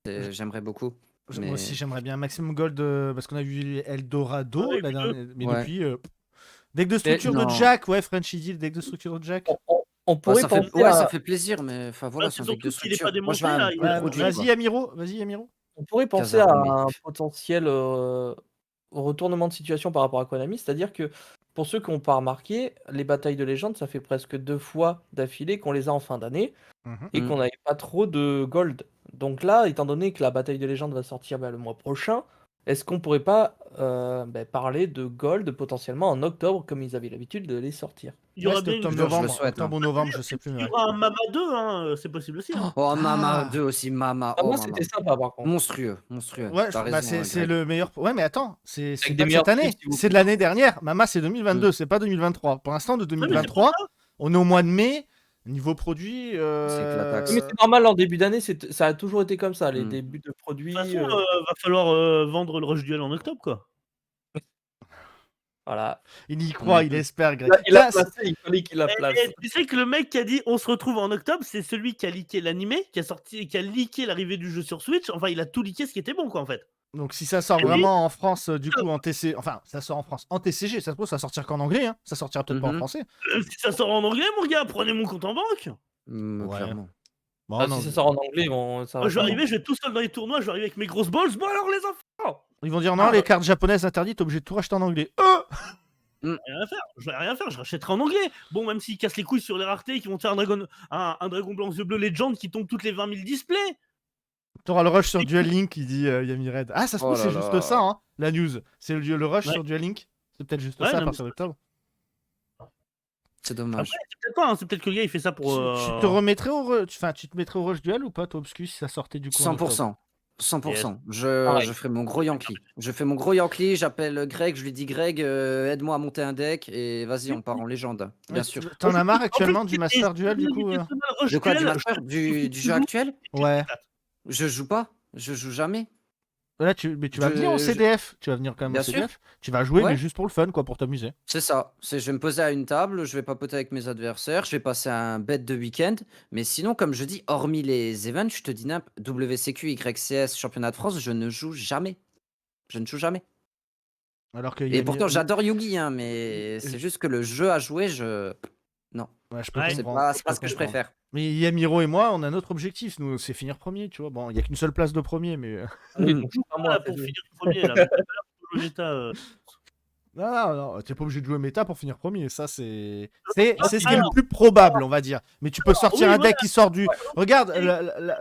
J'aimerais beaucoup. Moi aussi, Mais j'aimerais bien Maximum Gold parce qu'on a vu Eldorado Ouais, la les dernière. deux. Mais ouais, depuis. Deck de structure de non. Jack, ouais, Frenchy Deal, deck de structure de Jack. On Bah, pourrait ça fait, penser ouais, ça à fait plaisir, mais enfin Bah, voilà, c'est c'est un deck de surtout qu'il est pas structure. Moi, je démonté veux un là, il gros a produit, quoi. Vas-y, Amiro. Vas-y, Amiro. on pourrait penser à Kazara, mais un potentiel, retournement de situation par rapport à Konami. C'est-à-dire que, pour ceux qui n'ont pas remarqué, les batailles de légende, ça fait presque 2 fois d'affilée qu'on les a en fin d'année Mhm. et Mm. qu'on n'avait pas trop de gold. Donc là, étant donné que la bataille de légende va sortir, le mois prochain, est-ce qu'on pourrait pas, parler de gold potentiellement en octobre comme ils avaient l'habitude de les sortir? y Ouais, aura c'était bien une je le octobre-novembre. souhaite, hein. Octobre ou novembre, je sais plus. il y Ouais. aura un Mama 2, hein, c'est possible aussi, hein. Oh, Mama Ah 2 aussi, Mama. Ah Oh, moi, Mama. c'était sympa par contre. Monstrueux, monstrueux. Ouais, T'as bah raison, c'est Greg. le meilleur. Ouais, mais attends, c'est Avec pas des de meilleurs cette année, chiffres, s'il vous c'est de plaît. l'année dernière. Mama, c'est 2022, Mm. c'est pas 2023. Pour l'instant, de Ouais, mais c'est pour 2023, ça. on est au mois de mai. Niveau produit. C'est éclataxe. Oui, mais c'est normal en début d'année, ça a toujours été comme ça, les Mm. débuts de De produits, toute façon, va falloir, vendre le Rush Duel en octobre, quoi. voilà. Il y croit, il Mhm. espère, Greg. Il a Tiens, placé, il fallait qu'il la place. Tu sais que le mec qui a dit: «On se retrouve en octobre», c'est celui qui a leaké l'animé, qui a leaké l'arrivée du jeu sur Switch. Enfin, il a tout leaké ce qui était bon, quoi, en fait. donc si ça sort Et oui, vraiment en France, du coup en TC, enfin ça sort en France en TCG, ça se pose, ça sortira qu'en anglais, hein. Ça sortira peut-être pas en Mhm. français. si ça sort en anglais, mon gars, prenez mon compte en banque. Ouais. Clairement. Bon, Ah, non, si ça sort en anglais, ça Moi, va je vais pas arriver, je vais être tout seul dans les tournois, je vais arriver avec mes grosses balls. Bon alors les enfants, ils vont dire non, les cartes japonaises interdites, t'es obligé de tout racheter en anglais. rien à faire, je vais rien faire, je rachèterai en anglais. Bon, même s'ils cassent les couilles sur les raretés et qu'ils vont te faire un dragon blanc yeux bleus Legend qui tombe toutes les 20 000 displays. T'auras le rush sur Duel Link, il dit Yami Red. Ah, ça se Oh trouve, là c'est juste là. ça, hein, la news. C'est le rush Ouais. sur Duel Link. C'est peut-être juste Ouais, ça à non, partir mais d'octobre. C'est Après, dommage. c'est peut-être pas, hein, c'est peut-être que le gars il fait ça pour. Tu te remettrais tu te mettrais au Rush Duel ou pas, toi, Obscus, si ça sortait du coup en octobre 100%. 100%. Pareil. Je ferai mon gros Yankee. Je fais mon gros Yankee, j'appelle Greg, je lui dis Greg, aide-moi à monter un deck et vas-y, on part en légende. Bien Ouais, sûr. T'en as marre En actuellement plus, du Master Duel, du coup De quoi, du master? Du jeu actuel? Ouais. Je joue pas. Je joue jamais. Là, mais tu vas venir au Je- CDF. Tu vas venir quand même Bien au sûr. CDF. Tu vas jouer, Ouais. mais juste pour le fun, quoi, pour t'amuser. C'est ça. Je vais me poser à une table, je vais papoter avec mes adversaires, je vais passer un bet de week-end. Mais sinon, comme je dis, hormis les events, je te dis WCQ, YCS, Championnat de France, je ne joue jamais. Je ne joue jamais. Alors que Et pourtant, j'adore Yugi, hein, mais c'est juste que le jeu à jouer, non, Ouais, je peux Ouais, c'est comprendre. pas ce que je préfère. Mais Yamiro et moi, on a notre objectif, nous, c'est finir premier, tu vois. Bon, il y a qu'une seule place de premier, mais. Oui, Mm. donc c'est pas moi, Voilà, c'est pour lui. finir premier là. Mais tout à l'heure, le méta, Non, t'es pas obligé de jouer méta pour finir premier. Ça, c'est Ah, ce qui est le alors. plus probable, on va dire. Mais tu peux sortir oui, un deck qui sort du. Regarde, Et-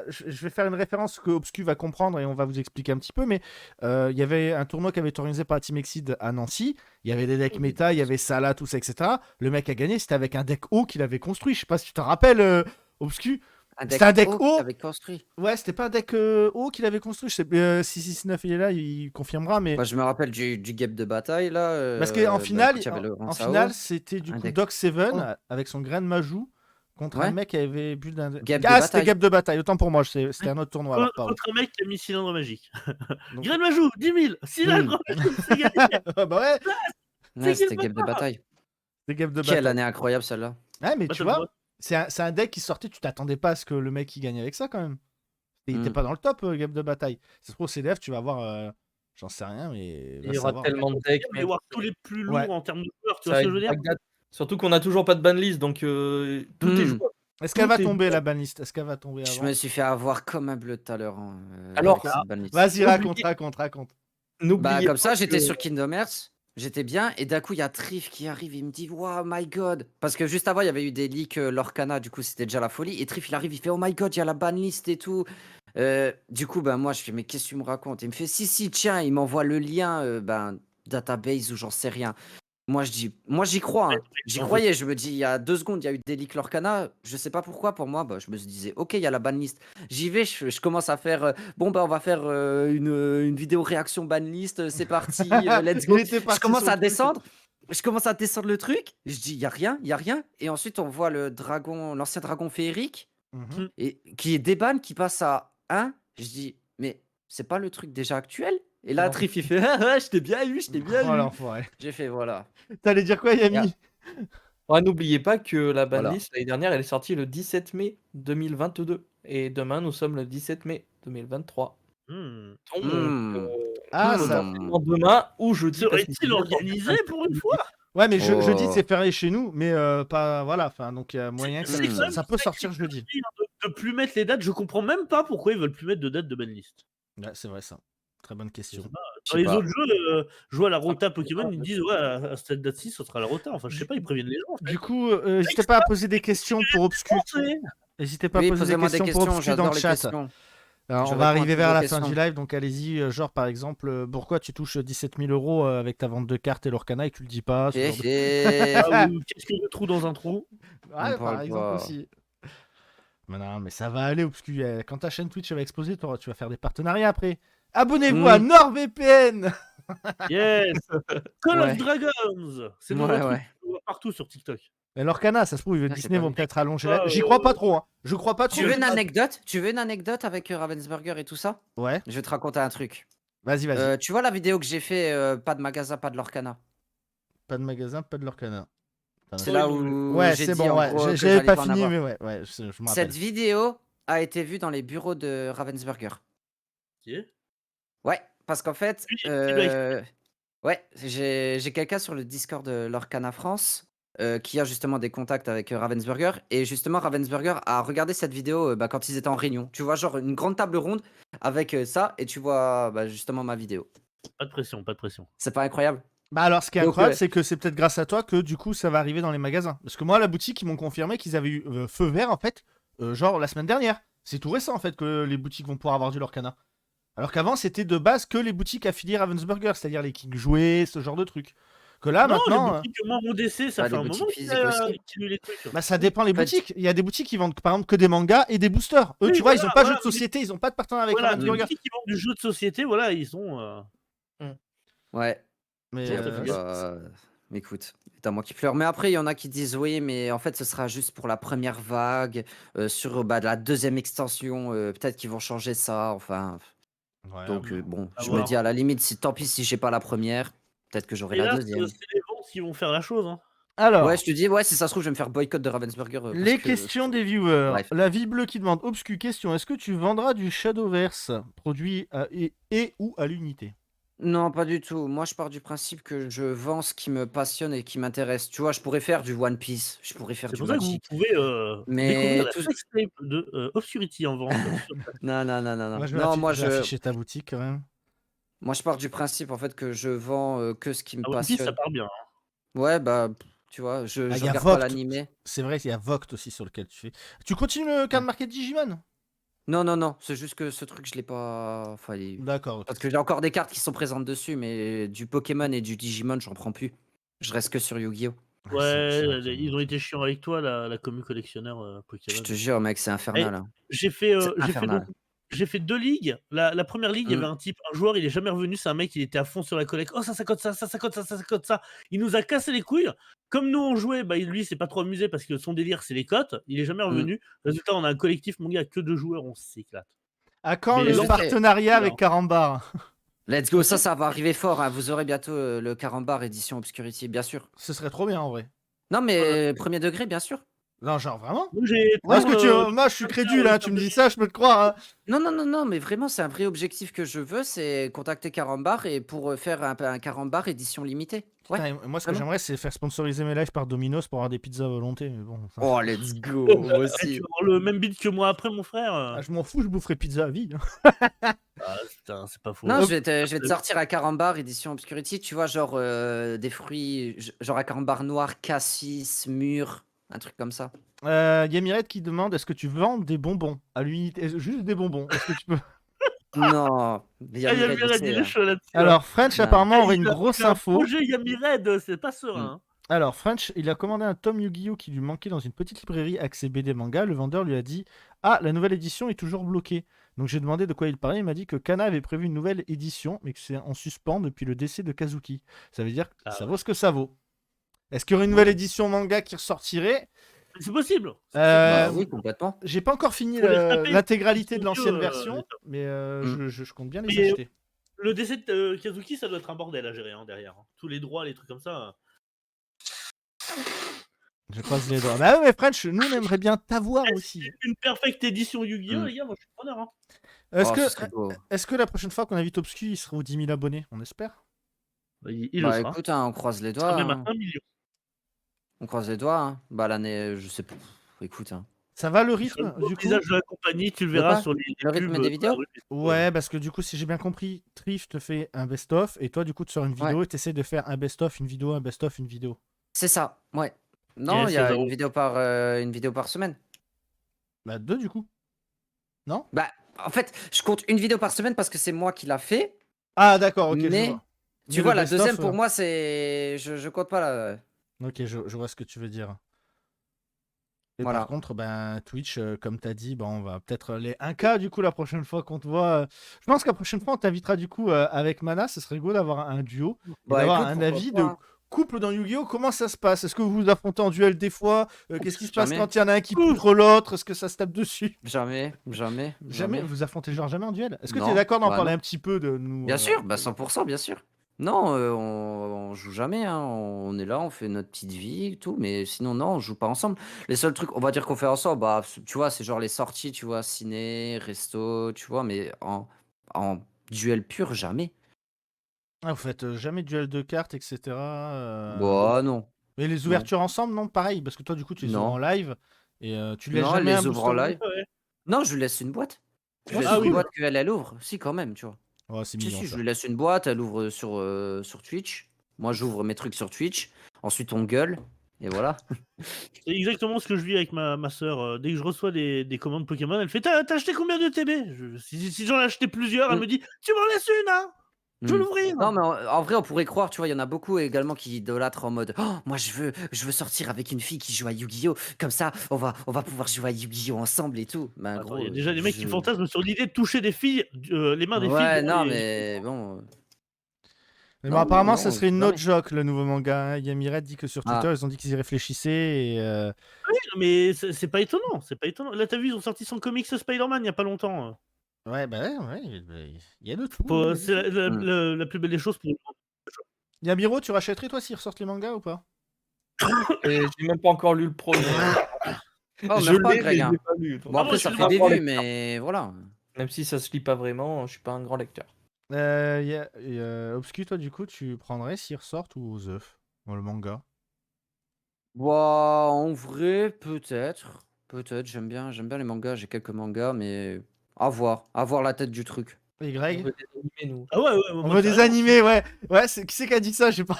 je vais faire une référence que Obscu va comprendre et on va vous expliquer un petit peu. Mais il y avait un tournoi qui avait été organisé par la Team Exceed à Nancy. Il y avait des decks méta, il y avait Salah, tout ça, etc. Le mec a gagné, c'était avec un deck haut qu'il avait construit. Je sais pas si tu te rappelles, Obscu. C'était un deck haut. avec construit. Ouais, c'était pas un deck haut qu'il avait construit. Je sais, 669 il est là, il confirmera. Mais Moi, je me rappelle du gap de bataille là. parce qu'en finale, écoute, il y avait le en Ransao. finale, c'était du un coup deck Doc Seven haut. avec son grain de Majou contre un Ouais. mec qui avait bu d'un. Gap de Ah, c'était bataille. Gap de bataille. Autant pour moi, c'était un autre tournoi. Alors, pardon. Contre un mec qui a mis cylindre magique. Donc- Grain de Majou, 10 000. Cylindre magique, c'est gagné. bah ouais, Ouais, C'est c'était quel gap de bataille. c'était Gap de Quelle bataille. année incroyable celle-là. Ouais, mais Bah, tu t'as le vois, droit. c'est un deck qui sortait. Tu t'attendais pas à ce que le mec il gagne avec ça quand même. Il était Mm. pas dans le top, Gap de bataille. C'est trop au CDF, tu vas voir. J'en sais rien, mais. Il y aura tellement de decks. Il va y avoir tous les plus lourds Ouais. en termes de joueurs, tu Ça vois va ce que je veux être dire? Bagdad. Surtout qu'on a toujours pas de banlist, donc tout est Hmm. jouable. Est-ce qu'elle Tout va est tomber bon. la banlist? Est-ce qu'elle va tomber Je avant? me suis fait avoir comme un bleu tout à l'heure. Alors, avec cette banlist. Vas-y, Oubliez- raconte. Bah, N'oubliez comme pas ça, j'étais que- sur Kingdom Hearts, j'étais bien, et d'un coup, il y a Trif qui arrive, il me dit, wow, my god. Parce que juste avant, il y avait eu des leaks Lorcana, du coup, c'était déjà la folie. Et Trif, il arrive, il fait, oh my god, il y a la banlist et tout. Du coup, ben, moi, je fais, mais qu'est-ce que tu me racontes? Il me fait, si, tiens, il m'envoie le lien, database ou j'en sais rien. Moi, j'y crois, hein. J'y en fait. croyais. Je me dis, il y a 2 secondes, il y a eu des leaks Lorcana. Je sais pas pourquoi, pour moi, bah, je me disais, ok, il y a la banlist. J'y vais, je commence à faire, bon, bah, on va faire une vidéo réaction banlist, c'est parti, let's go. Il était Je parti commence sur à le truc. descendre. Je commence à descendre le truc. Je dis, il y a rien. Et ensuite, on voit l'ancien dragon féerique, Mhm. et qui est déban, qui passe à 1. Je dis, mais c'est pas le truc déjà actuel? Et là, Non. Trif, il fait, ah, je t'ai bien eu. Oh l'enfoiré. J'ai fait, voilà. T'allais dire quoi, Yami? Ouais, n'oubliez pas que la Voilà. banlist l'année dernière, elle est sortie le 17 mai 2022. Et demain, nous sommes le 17 mai 2023. Hmm. Donc, Hmm. Ah, Hmm. ça. potentiellement demain ou jeudi. parce que Serait-il organisé pour une fois? Ouais, mais je dis Oh. c'est férié chez nous, mais pas. Voilà, enfin, donc il y a moyen que C'est ça, quand même ça peut sortir jeudi. De plus mettre les dates, je comprends même pas pourquoi ils veulent plus mettre de date de banlist. Ouais, c'est vrai ça. Très bonne question. Je Dans sais les pas. autres jeux, je vois la rota Pokémon, ils disent ouais, à cette date-ci, ça sera la rota. Enfin, je sais pas, ils préviennent les gens. En fait. Du coup, n'hésitez pas à poser des questions pour Obscu. Pensez. N'hésitez pas à Oui, poser des posez-moi des questions pour questions, Obscu dans j'adore le les chat. questions. Alors, Je on va réponds à arriver toutes vers vos la fin questions. du live, donc allez-y. Genre, par exemple, pourquoi tu touches 17 000 euros avec ta vente de cartes et l'Orcana et que tu le dis pas ce genre de- Ah, ou qu'est-ce que le trou dans un trou? Ouais, parle par exemple pas. aussi. Mais non, mais ça va aller, Obscu. Quand ta chaîne Twitch va exploser, tu vas faire des partenariats après. Abonnez-vous à NordVPN. Yes. Call Ouais. of Dragons. C'est dans Ouais, le truc ouais. qu'on voit partout sur TikTok. Mais l'Orcana, ça se trouve, Ah, c'est Disney pas vont vrai. peut-être allonger Ah, J'y crois pas trop, hein. Je crois pas trop. Tu veux une anecdote? Tu veux une anecdote avec Ravensburger et tout ça? Ouais, Je vais te raconter un truc. vas-y. Tu vois la vidéo que j'ai fait, pas de magasin, pas de Lorcana? Pas de magasin, pas de l'Orcana. C'est là où Ouais, j'ai c'est dit bon, en ouais. gros que J'avais j'allais pas en fini, avoir. mais ouais, je me rappelle. Cette vidéo a été vue dans les bureaux de Ravensburger. Ok. Ouais, parce qu'en fait, Oui, c'est bien ouais, j'ai quelqu'un sur le Discord de Lorcana France qui a justement des contacts avec Ravensburger. Et justement, Ravensburger a regardé cette vidéo quand ils étaient en réunion. Tu vois, genre une grande table ronde avec ça, et tu vois justement ma vidéo. Pas de pression, pas de pression. C'est pas incroyable? Bah alors, ce qui est Donc, incroyable, ouais. c'est que c'est peut-être grâce à toi que du coup, ça va arriver dans les magasins. Parce que moi, à la boutique, ils m'ont confirmé qu'ils avaient eu feu vert, en fait, genre la semaine dernière. C'est tout récent, en fait, que les boutiques vont pouvoir avoir du Lorcana. Alors qu'avant, c'était de base que les boutiques affiliées Ravensburger, c'est-à-dire les King Jouets, ce genre de trucs. Que là, Non, maintenant, les boutiques, moi, mon DC, ça Bah, fait les un moment boutiques qu'il physiques aussi. qu'il met les trucs. bah, ça dépend les En fait, boutiques. Il y a des boutiques qui vendent par exemple que des mangas et des boosters. Eux, Oui, tu vois, ils voilà, ont pas de jeux voilà, de société, ils ont pas de partenariat avec la voilà, marque du les manga. boutiques qui vendent du jeu de société, voilà, ils ont. ouais. Mais Tout à fait. Bah, écoute, c'est à moi qui pleure. Mais après, il y en a qui disent oui, mais en fait, ce sera juste pour la première vague. Sur bah, la deuxième extension, peut-être qu'ils vont changer ça. Enfin, ouais, donc bon. bon, À je me voir. dis à la limite, tant pis si j'ai pas la première, peut-être que j'aurai la Hélas, deuxième. c'est les ventes qui vont faire la chose. Hein. Alors, Ouais, je te dis, ouais, si ça se trouve, je vais me faire boycott de Ravensburger parce les que. questions des viewers. Bref. La vie bleue qui demande Obscu question, est-ce que tu vendras du Shadowverse produit et ou à l'unité? Non, pas du tout. Moi, je pars du principe que je vends ce qui me passionne et qui m'intéresse. Tu vois, je pourrais faire du One Piece, je pourrais faire C'est du pour ça que vous Magic. pouvez découvrir Mais la tout. sextape de Obscurity en vente. Non, non, non, non, non. Moi, Non, je vais afficher ta boutique quand même. moi, je pars du principe en fait que je vends que ce qui me À One Piece, ça passionne. part bien. Hein. Ouais, bah, tu vois, Ah, je il y a regarde pas Vogt. l'animé. C'est vrai, il y a Vogt aussi sur lequel tu fais. Tu continues le card market Digimon? Non, non, non, c'est juste que ce truc, je l'ai pas. Enfin, D'accord, ok. parce que j'ai encore des cartes qui sont présentes dessus, mais du Pokémon et du Digimon, j'en prends plus. Je reste que sur Yu-Gi-Oh! C'est vrai Ouais, ils ont été chiants avec toi, la commu collectionneur Je Pokémon. te jure, mec, c'est Eh, infernal. Hein. j'ai fait, C'est j'ai fait donc infernal. j'ai fait 2 ligues. La première ligue, il y avait Mm. un type, un joueur, il est jamais revenu, c'est un mec, il était à fond sur la collecte. «Oh ça cote ça, ça cote ça, ça cote ça». Il nous a cassé les couilles. Comme nous on jouait, bah, lui il s'est pas trop amusé parce que son délire c'est les cotes, il est jamais Mm. revenu. Résultat, on a un collectif, mon gars, que 2 joueurs, on s'éclate. À quand Mais le je sais. partenariat Alors. avec Carambar? Let's go, ça va arriver fort. Hein. Vous aurez bientôt le Carambar édition Obscurity, bien sûr. Ce serait trop bien en vrai. Non, mais premier degré, bien sûr. Non, genre vraiment? Moi j'ai Parce que toujours, moi je suis crédule, hein, tu me dis ça, je peux te croire. Hein. Non, non, non, non, mais vraiment, c'est un vrai objectif que je veux, c'est contacter Carambar et pour faire un Carambar édition limitée. Ouais, Putain, et moi ce que vraiment. j'aimerais c'est faire sponsoriser mes lives par Domino's pour avoir des pizzas à volonté, mais bon. enfin. Oh, let's go, moi tu vas aussi. avoir le même beat que moi après mon frère. Ah, je m'en fous, je boufferai pizza à vie. Hein. Ah putain, c'est pas faux. Non, je vais te sortir un Carambar édition Obscurity, tu vois, genre des fruits, genre un Carambar noir, cassis, mûr, un truc comme ça. Y a Mirette qui demande est-ce que tu vends des bonbons à l'unité? Juste des bonbons. Est-ce que tu peux? Non, il y a Ah, Mired, Yamired, je sais, il est hein. chaud là-dessus. Alors French Non. apparemment aurait une Il a- grosse il a un info. projet Yamired, c'est pas serein. Hein. Alors French, il a commandé un tome Yu-Gi-Oh qui lui manquait dans une petite librairie axée BD manga. Le vendeur lui a dit ah, la nouvelle édition est toujours bloquée. Donc j'ai demandé de quoi il parlait. Il m'a dit que Kana avait prévu une nouvelle édition, mais que c'est en suspens depuis le décès de Kazuki. Ça veut dire que Ah ça ouais. vaut ce que ça vaut. Est-ce qu'il y aurait une nouvelle édition manga qui ressortirait? C'est possible. Bah oui, complètement. J'ai pas encore fini Faut les taper, l'intégralité de les l'ancienne studios, version, les mais je compte bien les Mais- acheter. Le décès de Kazuki, ça doit être un bordel à gérer hein, derrière. Hein. Tous les droits, les trucs comme ça. Je croise les doigts. Bah ouais, mais French, nous on aimerait bien t'avoir aussi. Une perfecte édition Yu-Gi-Oh, Mm. les gars, moi je suis preneur. Hein. Est-ce Oh, que, ce serait beau. est-ce que la prochaine fois qu'on invite Obscu, il sera aux 10 000 abonnés? On espère. Il le Bah sera. écoute, hein, on croise les Il sera doigts. même Hein. à 1 million. On croise les doigts. Hein. Bah l'année, je sais pas. Écoute, hein. Ça va le Sur rythme le du coup? visage de la compagnie, tu le De verras quoi sur les Le rythme pubs, des vidéos dans la rue. Ouais, parce que du coup, si j'ai bien compris, Trif te fait un best-of et toi, du coup, tu sors une vidéo et tu essaies de faire un best-of, une vidéo, un best-of, une vidéo. C'est ça, ouais. Non, Yes, il y a Zaro. une vidéo par semaine. Bah, 2 du coup. Non? Bah, en fait, je compte une vidéo par semaine parce que c'est moi qui l'a fait. Ah, d'accord, ok. Mais je vois. Tu Mais vois, le la best-of, deuxième pour moi, c'est. Je compte pas là. Ok, je vois ce que tu veux dire. Et Voilà. par contre, ben, Twitch, comme tu as dit, ben, on va peut-être les 1K du coup la prochaine fois qu'on te voit. Je pense que la prochaine fois, on t'invitera du coup avec Mana. Ce serait rigolo d'avoir un duo et Bah, d'avoir écoute, un pourquoi avis pas, de hein. couple dans Yu-Gi-Oh! Comment ça se passe? Est-ce que vous vous affrontez en duel des fois? Qu'est-ce qui se passe Jamais. quand il y en a un qui poutre l'autre? Est-ce que ça se tape dessus? Jamais, jamais, Jamais. Vous affrontez genre jamais en duel? Est-ce que tu es Non, d'accord d'en bah parler non. un petit peu de nous? Bien sûr, bah 100%, bien sûr. Non, on joue jamais, hein. On est là, on fait notre petite vie et tout, mais sinon, non, on joue pas ensemble. Les seuls trucs, on va dire qu'on fait ensemble, bah, tu vois, c'est genre les sorties, tu vois, ciné, resto, tu vois, mais en duel pur, jamais. Ah, vous faites jamais de duel de cartes, etc. Bah, non. Et les ouvertures ensemble, non? Pareil, parce que toi, du coup, tu les ouvres Non. en live et tu laisses Non, elle jamais un les ouvre en booster. live. Ouais. Non, je lui laisse une boîte. Je lui Ah, laisse c'est une cool. boîte qu'elle ouvre. Si, quand même, tu vois. Oh, c'est Si, mignon. si, ça. je lui laisse une boîte, elle ouvre sur Twitch. Moi, j'ouvre mes trucs sur Twitch. Ensuite, on gueule. Et voilà. C'est exactement ce que je vis avec ma soeur. Dès que je reçois des commandes Pokémon, elle fait t'as acheté combien de TB Si j'en ai acheté plusieurs, elle Mm. me dit tu m'en laisses une, hein Je veux Mmh. l'ouvrir. Non, mais en vrai, on pourrait croire, tu vois, il y en a beaucoup également qui idolâtrent en mode: «Oh, moi je veux sortir avec une fille qui joue à Yu-Gi-Oh! Comme ça, on va pouvoir jouer à Yu-Gi-Oh! Ensemble et tout». Ben Attends, il y gros, a déjà des mecs qui je fantasment sur l'idée de toucher des filles, les mains des filles ouais, durant non, les mais bon, Mais bon, non, non, apparemment, ça non, serait une jamais. autre joke, le nouveau manga. Hein. Yamiret dit que sur Twitter, Ah, ils ont dit qu'ils y réfléchissaient. Et, Oui, mais c'est pas étonnant, c'est pas étonnant. Là, t'as vu, ils ont sorti son comics Spider-Man il y a pas longtemps. ouais, bah ouais, il y a de tout. Faut- Il y a de C'est tout. mmh. la plus belle des choses pour. Yamiro, tu rachèterais toi s'ils ressortent les mangas ou pas? Et j'ai même pas encore lu le premier. Oh, Je meurs pas l'ai, mais Greg, je hein. l'ai pas lu. Donc, Bon Pardon, après ça je suis fait pas un des grand vues, lecteur. mais voilà. Même si ça se lit pas vraiment, je suis pas un grand lecteur. Obscu, toi, du coup, tu prendrais s'ils ressortent ou The dans le manga? Bah, en vrai, peut-être, j'aime bien les mangas, j'ai quelques mangas, mais à voir la tête du truc. Et On Greg? veut des animés, nous. Ah ouais, On moi veut des carrément. animés, ouais. Ouais, qui c'est qui a dit ça? J'ai pas,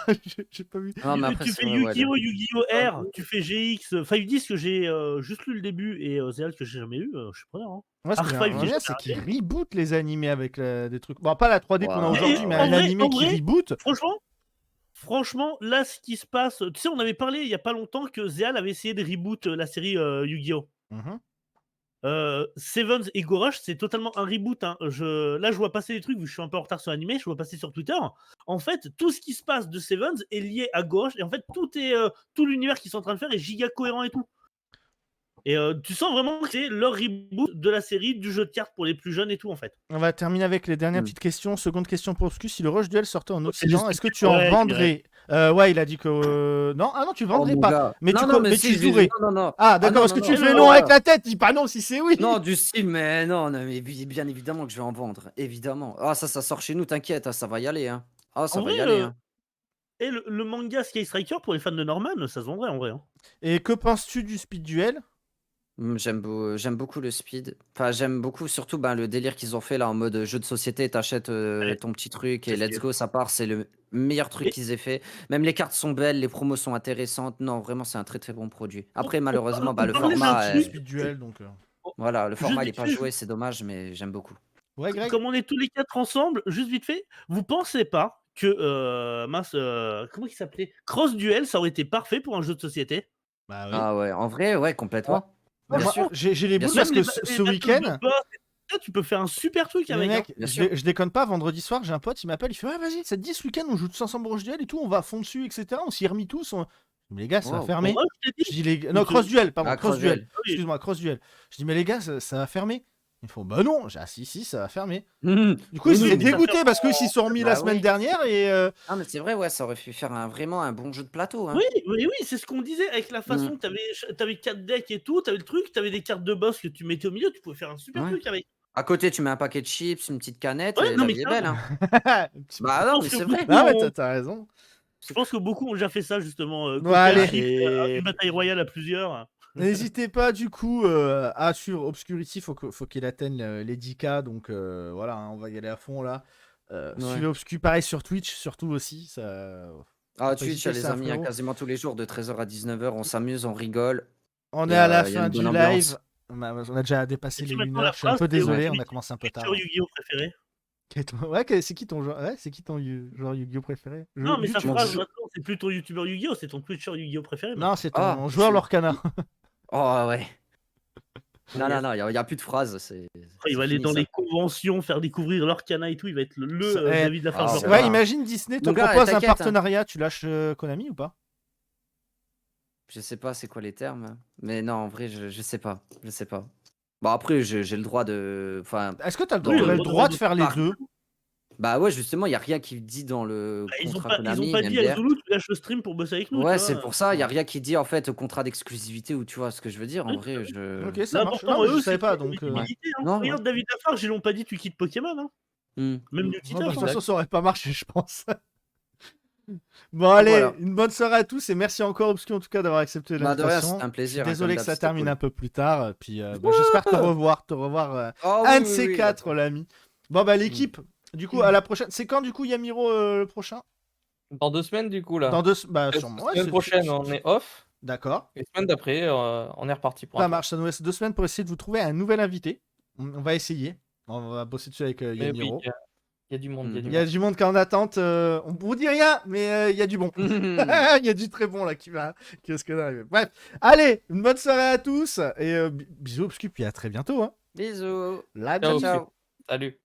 j'ai pas vu. Non, mais après Tu c'est fais vrai, ouais, Yu-Gi-Oh! Yu-Gi-Oh! Ah, R, tu fais GX, 5-10 que j'ai juste lu le début et Zéal que j'ai jamais eu, je suis preneur. Hein. Moi, ce que Arc 5 j'aimerais j'ai bien, jamais c'est qu'ils arrêté. rebootent les animés avec des trucs. Bon, pas la 3D qu'on a Waouh, aujourd'hui, mais en un vrai, animé qui reboot. franchement, là, ce qui se passe, tu sais, on avait parlé il y a pas longtemps que Zéal avait essayé de reboot la série Yu-Gi-Oh! Mhm. Sevens et Gorosh, c'est totalement un reboot. Hein. Là, je vois passer des trucs, vu que je suis un peu en retard sur l'animé, je vois passer sur Twitter. En fait, tout ce qui se passe de Sevens est lié à Gorosh, et en fait, tout l'univers qu'ils sont en train de faire est giga cohérent et tout. Et tu sens vraiment que c'est leur reboot de la série, du jeu de cartes pour les plus jeunes et tout, en fait. On va terminer avec les dernières Mmh. petites questions. Seconde question pour Obscus. Si le Rush Duel sortait en C'est Occident, juste est-ce que que- tu en ouais, vendrais? Ouais, il a dit que. Non, ah non, tu Oh vendrais mon pas. gars. Mais Non, tu, non, mais mais si, tu jouerais. non, non, non. Ah, Ah d'accord, non, est-ce que non, tu non. fais non, non non. avec la tête? Dis pas non si c'est oui. Non, du style, mais non, non, mais bien évidemment que je vais en vendre, évidemment. Ah ça sort chez nous, t'inquiète, hein, ça va y aller, hein. Ah ça En va y vrai, aller, hein. et le manga Sky Striker, pour les fans de Norman, ça se vendrait en vrai. Hein. Et que penses-tu du Speed Duel? J'aime beaucoup le speed. Enfin, j'aime beaucoup surtout ben, le délire qu'ils ont fait là en mode jeu de société. T'achètes Ouais, ton petit truc et c'est let's stylé. go, ça part. C'est le meilleur truc Et qu'ils aient fait. Même les cartes sont belles, les promos sont intéressantes. Non, vraiment, c'est un très très bon produit. Après, malheureusement, bah, on le parlait d'un format, Du truc, Speed Duel, donc. voilà, le juste format il est vite pas fait, joué, c'est dommage, mais j'aime beaucoup. Ouais, Greg? comme on est tous les quatre ensemble, juste vite fait, vous pensez pas que comment il s'appelait, Cross Duel, ça aurait été parfait pour un jeu de société? Bah oui. Ah ouais, en vrai, ouais, complètement. Bah, Bien moi, sûr, j'ai les bien boules sûr. parce Même que les ce battles de week-end. boss, là, tu peux faire un super truc Mais avec. Hein. mec, Bien je, sûr. je déconne pas, vendredi soir, j'ai un pote, il m'appelle, il fait ouais, vas-y, ça te dit ce week-end, on joue tous ensemble au Rush Duel et tout, on va à fond dessus, etc. On s'y est remis tous. Mais les gars, ça va Wow. fermer. Moi, je t'ai Je dit, dis les gars... Non, Cross Duel, pardon, Ah, Cross Cross Duel. Duel. oui. Excuse-moi, Cross Duel. Je dis mais les gars, ça va fermer. Ils font bah non. J'ai dit, ah si, ça va fermer. Du coup, Oui, ils oui, étaient mais ça dégoûtés ferme parce qu'ils s'y sont remis la bah semaine oui. dernière et. Ah mais c'est vrai, ouais, ça aurait pu faire vraiment un bon jeu de plateau, Oui, hein. oui, c'est ce qu'on disait avec la façon que t'avais 4 decks et tout, t'avais le truc, t'avais des cartes de boss que tu mettais au milieu, tu pouvais faire un super Ouais. truc avec. À côté, tu mets un paquet de chips, une petite canette Ouais, et non, la mais vie est belle, carrément. hein. Bah Je non, pense mais que c'est vrai. beaucoup Non, mais ont, t'as raison. je pense que beaucoup ont déjà fait ça justement, Bon, coopératif, allez. une bataille royale à plusieurs. N'hésitez pas du coup à suivre Obscurity, faut qu'il atteigne les 10K, donc voilà, hein, on va y aller à fond là. Ouais. Suivez Obscu, pareil sur Twitch, surtout aussi. Ça... Ah, Faut pas Twitch, hésiter, c'est les un amis, hein, frérot. quasiment tous les jours de 13h à 19h, on s'amuse, on rigole On et est à la il y a fin une bonne du ambiance. live. On a déjà dépassé Et puis les 1 maintenant, heure. la Je suis un phrase, peu c'est désolé, on Obscu, a commencé un peu tard. sur Yu-Gi-Oh préféré. Ouais, c'est qui ton joueur, ouais, c'est qui ton joueur Yu-Gi-Oh préféré? Non, mais sa YouTube. Mon phrase jeu- maintenant, c'est plus ton youtubeur Yu-Gi-Oh, c'est ton Twitcher Yu-Gi-Oh préféré Non, maintenant. c'est Ah, ton joueur Lorcana. Oh ouais. Non, Yes. non, non, il y a plus de phrases, Après, il c'est va aller fini dans ça. les conventions, faire découvrir l'Orcana et tout, il va être Ça- David Lafarge Ah, Lorcana. Ouais, va. imagine Disney te Mon gars, propose un t'inquiète, hein. partenariat, tu lâches Konami ou pas? Je sais pas c'est quoi les termes, mais non, en vrai, je sais pas, je sais pas. Bon après, j'ai le droit de, enfin, Est-ce que t'aurais dans le le droit de faire les par deux? bah ouais, justement, il y a rien qui dit dans le Bah, contrat ils ont Konami, pas ni dit à MDR. Zulu, tu lâches le stream pour bosser avec nous, tu Ouais, c'est vois. pour ça, il y a rien qui dit en fait contrat d'exclusivité ou tu vois ce que je veux dire? En Oui, vrai, je Ok, ça marche. l'important, Non, mais je eux, savais c'est pas, qu'il y ait donc... une ouais. visibilité, hein. Non, Regarde David Lafarge, ils l'ont pas dit, tu quittes Pokémon. Hein. mmh. Même du Oh, titre. bah, de toute hein. façon, ça aurait pas marché, je pense. Bon, allez, Voilà. une bonne soirée à tous et merci encore, Obscu, en tout cas, d'avoir accepté Bah de rien, l'invitation. c'était un Je suis plaisir, hein, désolé comme que ça d'hab, c'était termine cool. un peu plus tard. Puis bah, j'espère te revoir Oh un oui, de oui, ces oui, quatre, d'accord. l'ami. Bon, bah, l'équipe, du coup, à la prochaine. C'est quand, du coup, Yamiro, le prochain? Dans 2 semaines, du coup, là. Dans 2... Bah, La sûrement. Ouais, semaine prochaine, on est off. D'accord. Et semaine d'après, on est reparti pour Ça un tour. marche, ça nous laisse 2 semaines pour essayer de vous trouver un nouvel invité. On va essayer. On va bosser dessus avec Mais oui, Yamiro. Il y a du monde, il y a du Il y a monde. du monde qui est en attente. On vous dit rien, mais il y a du bon. Il y a du très bon là qui va se arriver. Bref, allez, une bonne soirée à tous et bisous Obscu, puis à très bientôt. Hein. Bisous. La Ciao. bise. Ciao. Salut.